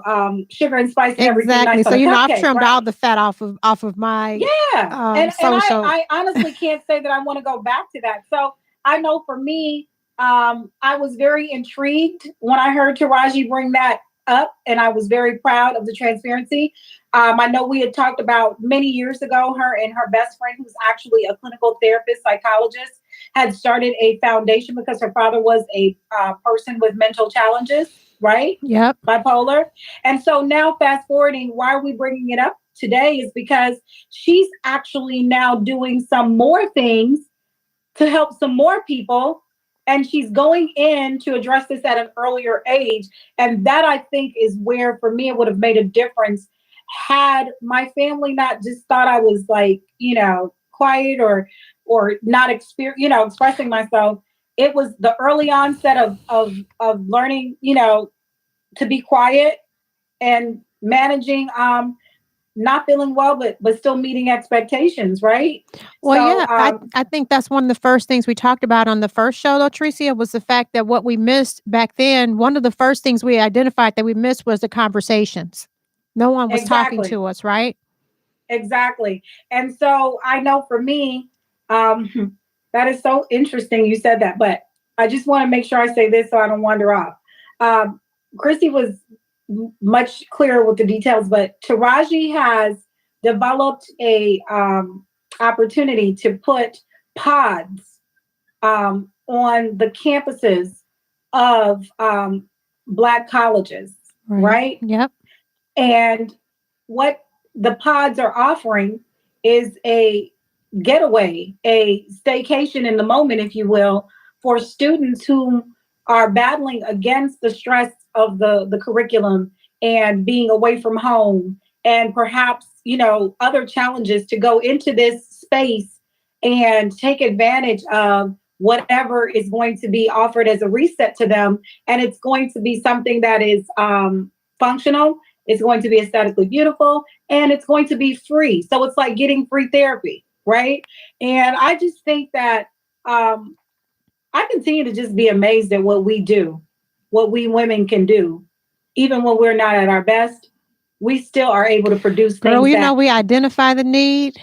sugar and spice and everything. Exactly. Nice so I've trimmed all the fat off of my and I honestly can't say that I want to go back to that. So I know for me, I was very intrigued when I heard Taraji bring that up, and I was very proud of the transparency. I know we had talked about many years ago, her and her best friend, who's actually a clinical therapist, psychologist, had started a foundation because her father was a person with mental challenges, right? Yep. Bipolar. And so now fast forwarding, why are we bringing it up today is because she's actually now doing some more things to help some more people. And she's going in to address this at an earlier age. And that, I think, is where, for me, it would have made a difference had my family not just thought I was like, quiet or not expressing myself. It was the early onset of learning, to be quiet and managing not feeling well, but still meeting expectations, right? Well, I think that's one of the first things we talked about on the first show, though, Tricia, was the fact that what we missed back then, one of the first things we identified that we missed was the conversations. No one was talking to us, right? Exactly. And so I know for me, that is so interesting you said that, but I just want to make sure I say this so I don't wander off. Chrissy was much clearer with the details, but Taraji has developed a opportunity to put pods on the campuses of Black colleges, right? Yep. And what the pods are offering is a getaway, a staycation in the moment, if you will, for students who are battling against the stress of the curriculum and being away from home and perhaps, other challenges, to go into this space and take advantage of whatever is going to be offered as a reset to them. And it's going to be something that is functional. It's going to be aesthetically beautiful, and it's going to be free. So it's like getting free therapy, right? And I just think that I continue to just be amazed at what we do, what we women can do. Even when we're not at our best, we still are able to produce things. Girl, we identify the need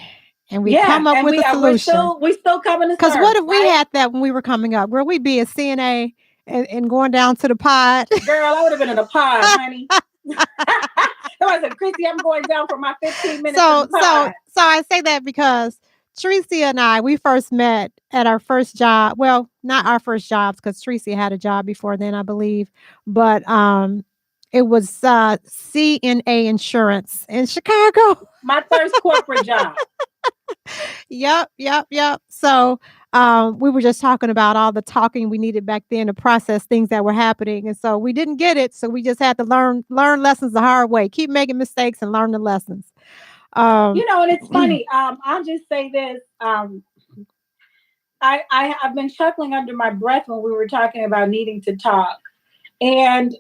and we come up with a solution. We still coming to because what if we had that when we were coming up? Girl, we'd be a CNA and going down to the pod. Girl, I would have been in a pod, honey. I said, Chrissy, I'm going down for my 15 minutes. So I say that because Tracy and I, we first met at our first job. Well, not our first jobs, because Tracy had a job before then, I believe. But it was CNA Insurance in Chicago. My first corporate job. Yep. So we were just talking about all the talking we needed back then to process things that were happening. And so we didn't get it. So we just had to learn lessons the hard way. Keep making mistakes and learn the lessons. And it's funny. I'll just say this. I've been chuckling under my breath when we were talking about needing to talk. And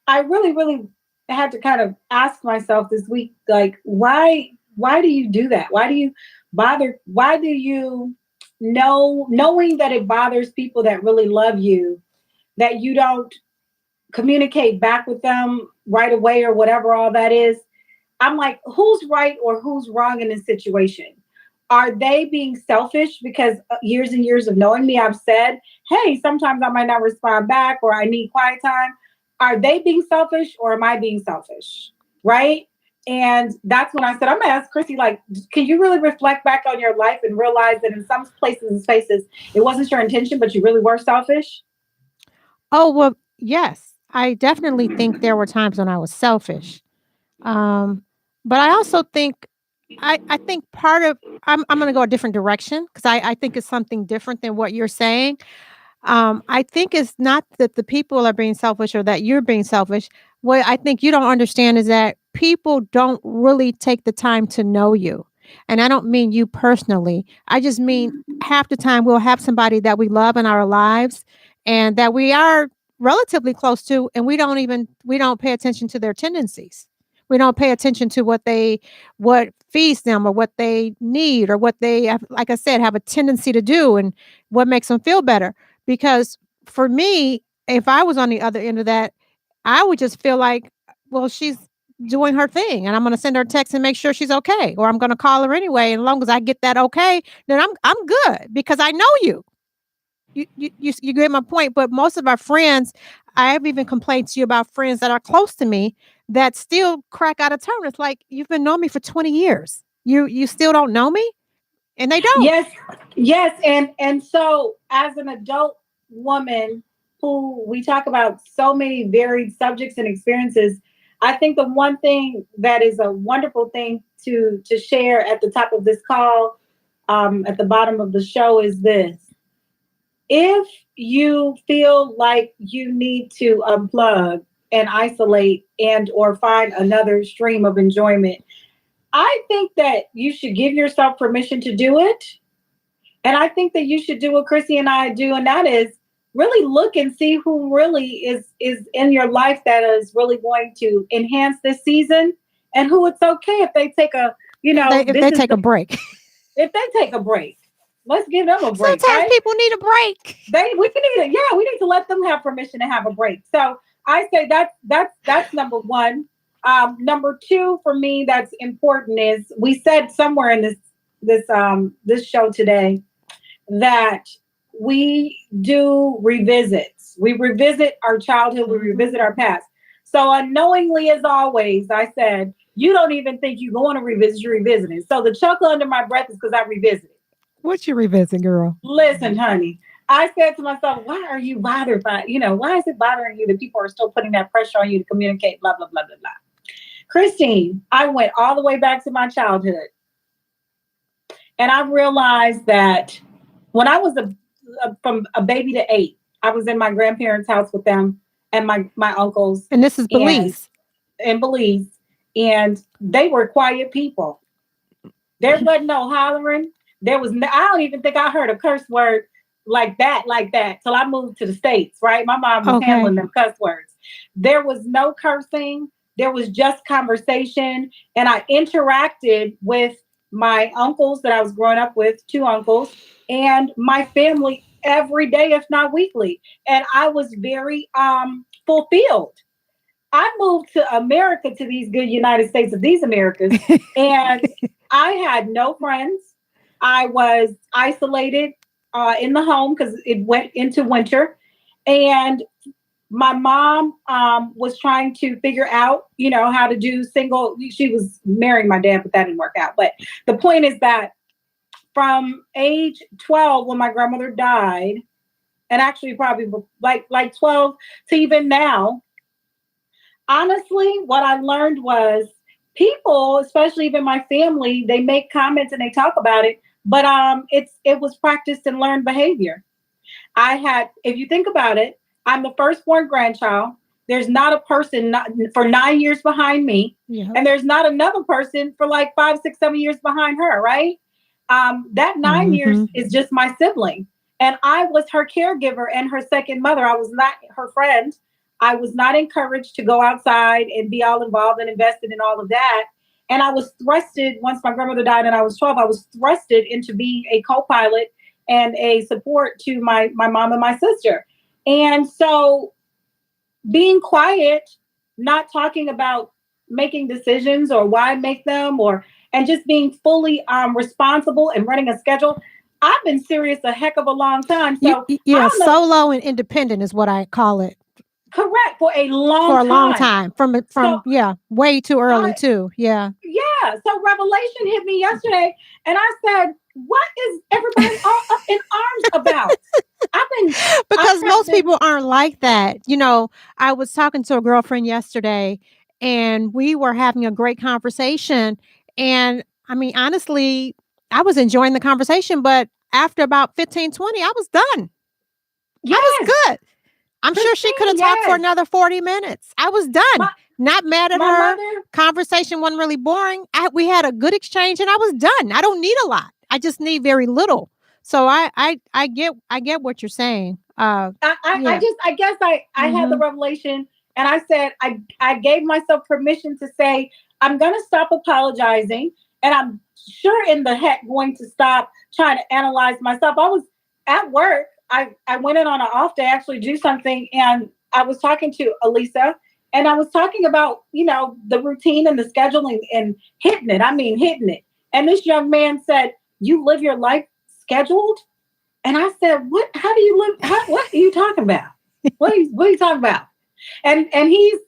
I really, really had to kind of ask myself this week, like, why do you do that? Why do you bother? Why do you knowing that it bothers people that really love you, that you don't communicate back with them right away or whatever all that is? I'm like, who's right or who's wrong in this situation? Are they being selfish because years and years of knowing me, I've said, hey, sometimes I might not respond back or I need quiet time. Are they being selfish or am I being selfish? Right? And that's when I said, I'm going to ask Chrissy, like, can you really reflect back on your life and realize that in some places and spaces, it wasn't your intention, but you really were selfish? Oh, well, yes. I definitely think there were times when I was selfish. But I also think I think part of I'm going to go a different direction because I think it's something different than what you're saying. I think it's not that the people are being selfish or that you're being selfish. What I think you don't understand is that people don't really take the time to know you. And I don't mean you personally. I just mean half the time we'll have somebody that we love in our lives and that we are relatively close to, and we don't pay attention to their tendencies. We don't pay attention to what feeds them or what they need or what they have, like I said, have a tendency to do and what makes them feel better. Because for me, if I was on the other end of that, I would just feel like, well, she's doing her thing and I'm going to send her a text and make sure she's okay, or I'm going to call her anyway. And as long as I get that okay, then I'm good because I know you. You get my point. But most of our friends, I have even complained to you about friends that are close to me that still crack out of turn. It's like, you've been knowing me for 20 years. You still don't know me? And they don't. Yes. And so as an adult woman who we talk about so many varied subjects and experiences, I think the one thing that is a wonderful thing to share at the top of this call, at the bottom of the show is this. If you feel like you need to unplug and isolate and or find another stream of enjoyment, I think that you should give yourself permission to do it. And I think that you should do what Chrissy and I do, and that is really look and see who really is in your life that is really going to enhance this season, and who it's okay if they take a, if they take a break. If they take a break, let's give them a break. Sometimes right? people need a break. We need to let them have permission to have a break. So I say that's number one. Number two for me that's important is we said somewhere in this show today that we do revisits. We revisit our childhood. We revisit our past. So unknowingly, as always, I said, you don't even think you're going to revisit, you're revisiting. So the chuckle under my breath is because I revisited. What you revisiting, girl? Listen, honey, I said to myself, why are you bothered by, why is it bothering you that people are still putting that pressure on you to communicate, blah, blah, blah, blah, blah. Christine, I went all the way back to my childhood. And I realized that when I was from a baby to 8, I was in my grandparents' house with them and my uncles. And this is Belize. In Belize. And they were quiet people. There wasn't no hollering. I don't even think I heard a curse word like that till I moved to the States, right? My mom was handling them cuss words. There was no cursing. There was just conversation. And I interacted with my uncles that I was growing up with, 2 uncles, and my family every day, if not weekly. And I was very fulfilled. I moved to America, to these good United States of these Americas, and I had no friends. I was isolated in the home because it went into winter. And my mom was trying to figure out, how to do she was marrying my dad, but that didn't work out. But the point is that from age 12, when my grandmother died, and actually probably like 12 to even now, honestly, what I learned was people, especially even my family, they make comments and they talk about it, but it was practiced and learned behavior. If you think about it, I'm the firstborn grandchild. There's not a person for 9 years behind me. Yeah. And there's not another person for like 5, 6, 7 years behind her, right? That 9 years is just my sibling. And I was her caregiver and her second mother. I was not her friend. I was not encouraged to go outside and be all involved and invested in all of that. And I was thrusted, once my grandmother died and I was 12, I was thrusted into being a co-pilot and a support to my mom and my sister. And so being quiet, not talking about making decisions or why make them, and just being fully responsible and running a schedule. I've been serious a heck of a long time. So solo and independent is what I call it. Correct. For a long time. From way too early too. Yeah. Yeah. So revelation hit me yesterday and I said, what is everybody all up in arms about? Because most people aren't like that. You know, I was talking to a girlfriend yesterday and we were having a great conversation. And I mean, honestly, I was enjoying the conversation, but after about 15, 20, I was done. Yes. I was good. I'm sure she could have talked for another 40 minutes. I was done. Not mad at her. Conversation wasn't really boring. We had a good exchange and I was done. I don't need a lot. I just need very little. So I get what you're saying. I guess I had the revelation and I said, I gave myself permission to say, I'm going to stop apologizing. And I'm sure in the heck going to stop trying to analyze myself. I was at work. I went in on an off day, actually do something. And I was talking to Elisa and I was talking about, the routine and the scheduling and hitting it. I mean, hitting it. And this young man said, you live your life scheduled? And I said, what, how do you live? What are you talking about? What are you talking about? And he's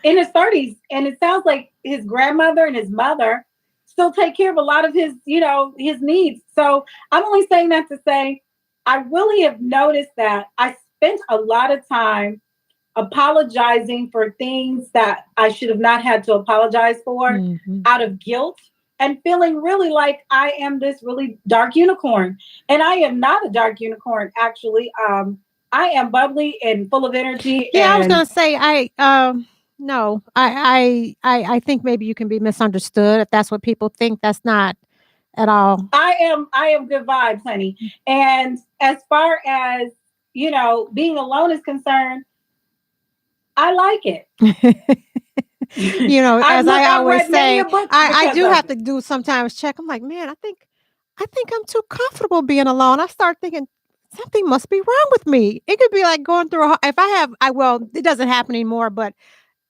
in his 30s and it sounds like his grandmother and his mother still take care of a lot of his, his needs. So I'm only saying that to say, I really have noticed that I spent a lot of time apologizing for things that I should have not had to apologize for out of guilt and feeling really like I am this really dark unicorn. And I am not a dark unicorn, actually. I am bubbly and full of energy. Yeah, I was going to say, no, I think maybe you can be misunderstood if that's what people think. That's not at all. I am good vibes, honey. And as far as, being alone is concerned, I like it. As I always say, I do have to do sometimes check. I'm like, man, I think I'm too comfortable being alone. I start thinking something must be wrong with me. It could be like going through it doesn't happen anymore, but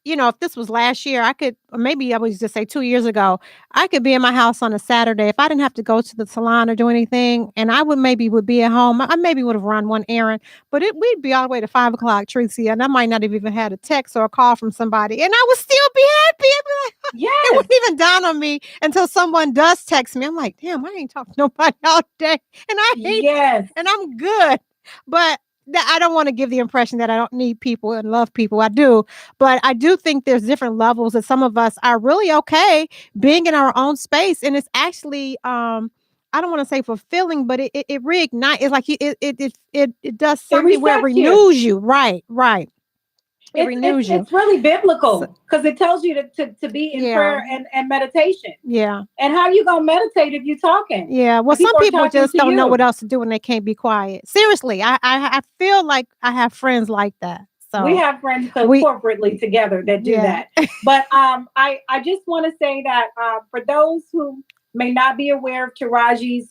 if this was last year, or maybe I would just say 2 years ago, I could be in my house on a Saturday. If I didn't have to go to the salon or do anything, and I would be at home, I maybe would have run one errand, but we'd be all the way to 5 o'clock, Tracy, and I might not have even had a text or a call from somebody, and I would still be happy. I'd be like, yes. It wouldn't even dawn on me until someone does text me. I'm like, damn, I ain't talking to nobody all day, and I hate it, and I'm good, but I don't want to give the impression that I don't need people and love people. I do. But I do think there's different levels that some of us are really okay being in our own space. And it's actually, I don't want to say fulfilling, but it reignites. It's like it does something where it renews you. Right. It renews you. It's really biblical because it tells you to be in prayer and meditation. Yeah. And how you going to meditate if you're talking? Yeah. Well, some people just don't know what else to do when they can't be quiet. Seriously, I feel like I have friends like that. So we have friends corporately together that do that. But I just want to say that for those who may not be aware of Taraji's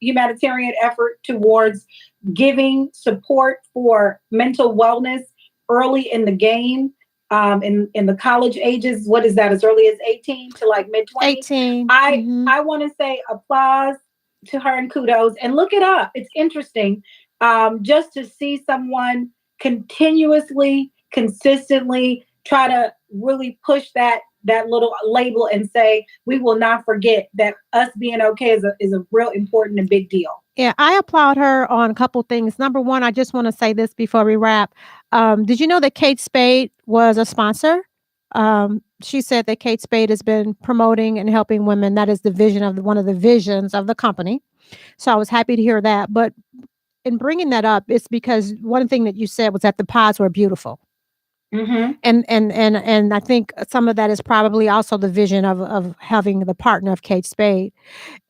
humanitarian effort towards giving support for mental wellness early in the game, in the college ages, what is that, as early as 18 to like mid-20s? 18. I want to say applause to her and kudos, and look it up. It's interesting just to see someone continuously, consistently try to really push that little label and say, we will not forget that us being okay is a real important and big deal. Yeah, I applaud her on a couple things. Number one, I just want to say this before we wrap. Did you know that Kate Spade was a sponsor? She said that Kate Spade has been promoting and helping women. That is one of the visions of the company. So I was happy to hear that. But in bringing that up, it's because one thing that you said was that the pods were beautiful. Mm-hmm. And I think some of that is probably also the vision of having the partner of Kate Spade.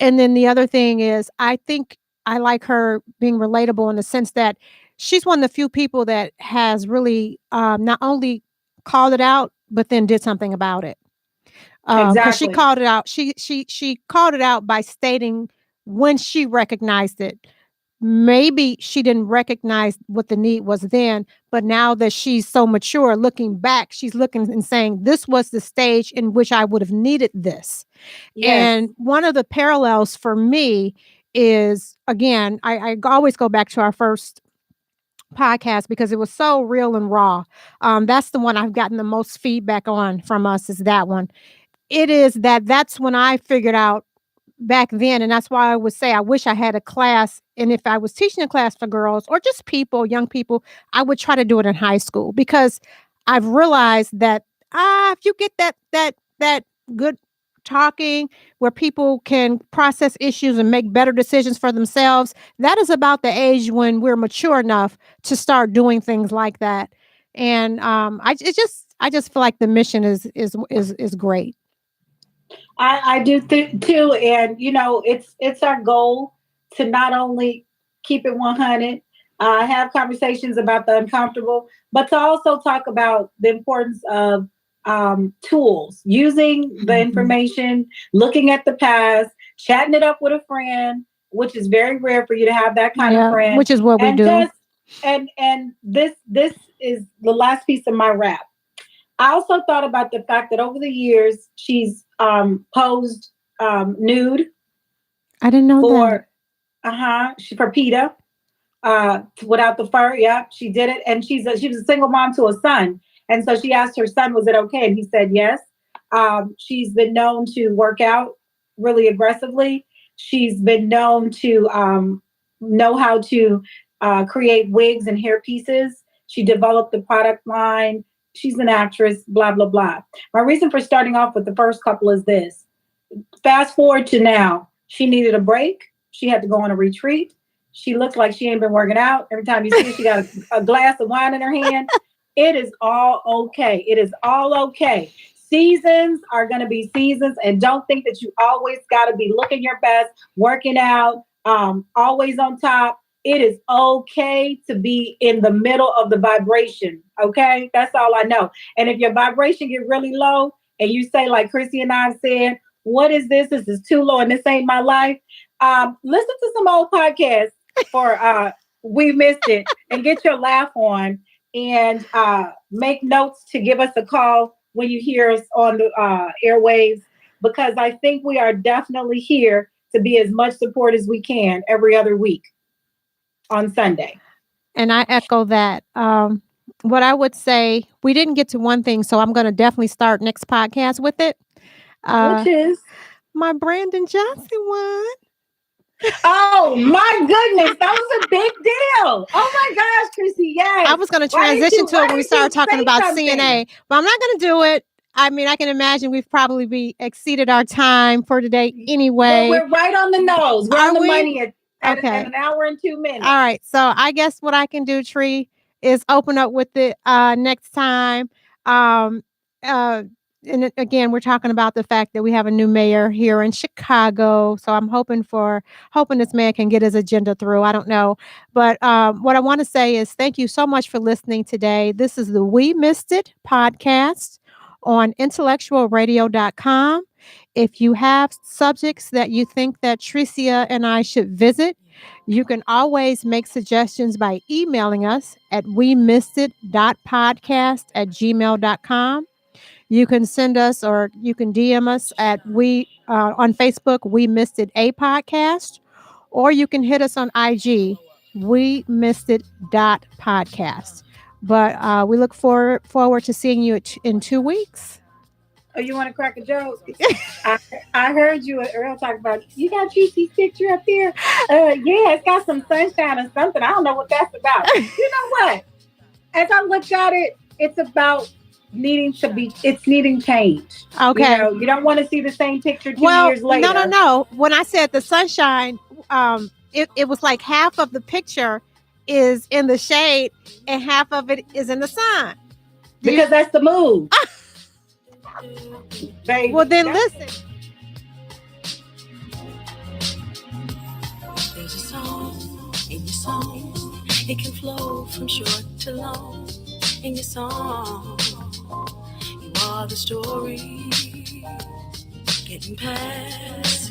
And then the other thing is, I think I like her being relatable in the sense that she's one of the few people that has really not only called it out, but then did something about it. Because she Exactly. called it out. She called it out by stating when she recognized it. Maybe she didn't recognize what the need was then, but now that she's so mature, looking back, she's looking and saying, this was the stage in which I would have needed this. Yes. And one of the parallels for me is, again, I always go back to our first podcast because it was so real and raw. That's the one I've gotten the most feedback on from us, is that one. It is that's when I figured out back then, and that's why I would say I wish I had a class, and if I was teaching a class for girls or just people, young people, I would try to do it in high school, because I've realized that if you get that good talking where people can process issues and make better decisions for themselves, that is about the age when we're mature enough to start doing things like that. And I just feel like the mission is great. I do too, and it's our goal to not only keep it 100, have conversations about the uncomfortable, but to also talk about the importance of tools, using the information, looking at the past, chatting it up with a friend, which is very rare for you to have that kind of friend, which is what we do. And this is the last piece of my wrap. I also thought about the fact that over the years she's posed nude. I didn't know that. For PETA, without the fur. Yeah, she did it, and she was a single mom to a son, and so she asked her son, "Was it okay?" And he said yes. She's been known to work out really aggressively. She's been known to know how to create wigs and hair pieces. She developed the product line. She's an actress, blah, blah, blah. My reason for starting off with the first couple is this. Fast forward to now. She needed a break. She had to go on a retreat. She looks like she ain't been working out. Every time you see her, she got a glass of wine in her hand. It is all okay. It is all okay. Seasons are going to be seasons. And don't think that you always got to be looking your best, working out, always on top. It is okay to be in the middle of the vibration. Okay. That's all I know. And if your vibration get really low and you say, like Chrissy and I said, what is this? This is too low and this ain't my life. Listen to some old podcasts for We Missed It and get your laugh on, and make notes to give us a call when you hear us on the airwaves, because I think we are definitely here to be as much support as we can every other week on Sunday. And I echo that. What I would say, we didn't get to one thing, so I'm going to definitely start next podcast with it. Which is my Brandon Johnson one. Oh my goodness, that was a big deal. Oh my gosh, Chrissy, yes. I was going to transition to it when we started talking about CNA, but I'm not going to do it. I mean, I can imagine we've probably exceeded our time for today anyway. Well, we're right on the nose. We're on the money at an hour and 2 minutes. All right. So I guess what I can do, Tree, is open up with it next time. And again, we're talking about the fact that we have a new mayor here in Chicago. So I'm hoping this man can get his agenda through. I don't know. But what I want to say is thank you so much for listening today. This is the We Missed It podcast on IntellectualRadio.com. If you have subjects that you think that Tricia and I should visit, you can always make suggestions by emailing us at wemissedit.podcast@gmail.com. You can send us, or you can DM us at on Facebook, We Missed It a Podcast, or you can hit us on IG, We Missed It .podcast. But we look forward to seeing you in 2 weeks. Oh, you want to crack a joke? I heard you and Earl talk about, you got Juicy's picture up there? Yeah, it's got some sunshine or something. I don't know what that's about. You know what? As I look at it, it's about needing change. Okay. You don't want to see the same picture 2 years later. No. When I said the sunshine, it was like half of the picture is in the shade and half of it is in the sun. Because that's the mood. Baby, well, then listen. There's a song in your song. It can flow from short to long in your song. You are the story, getting past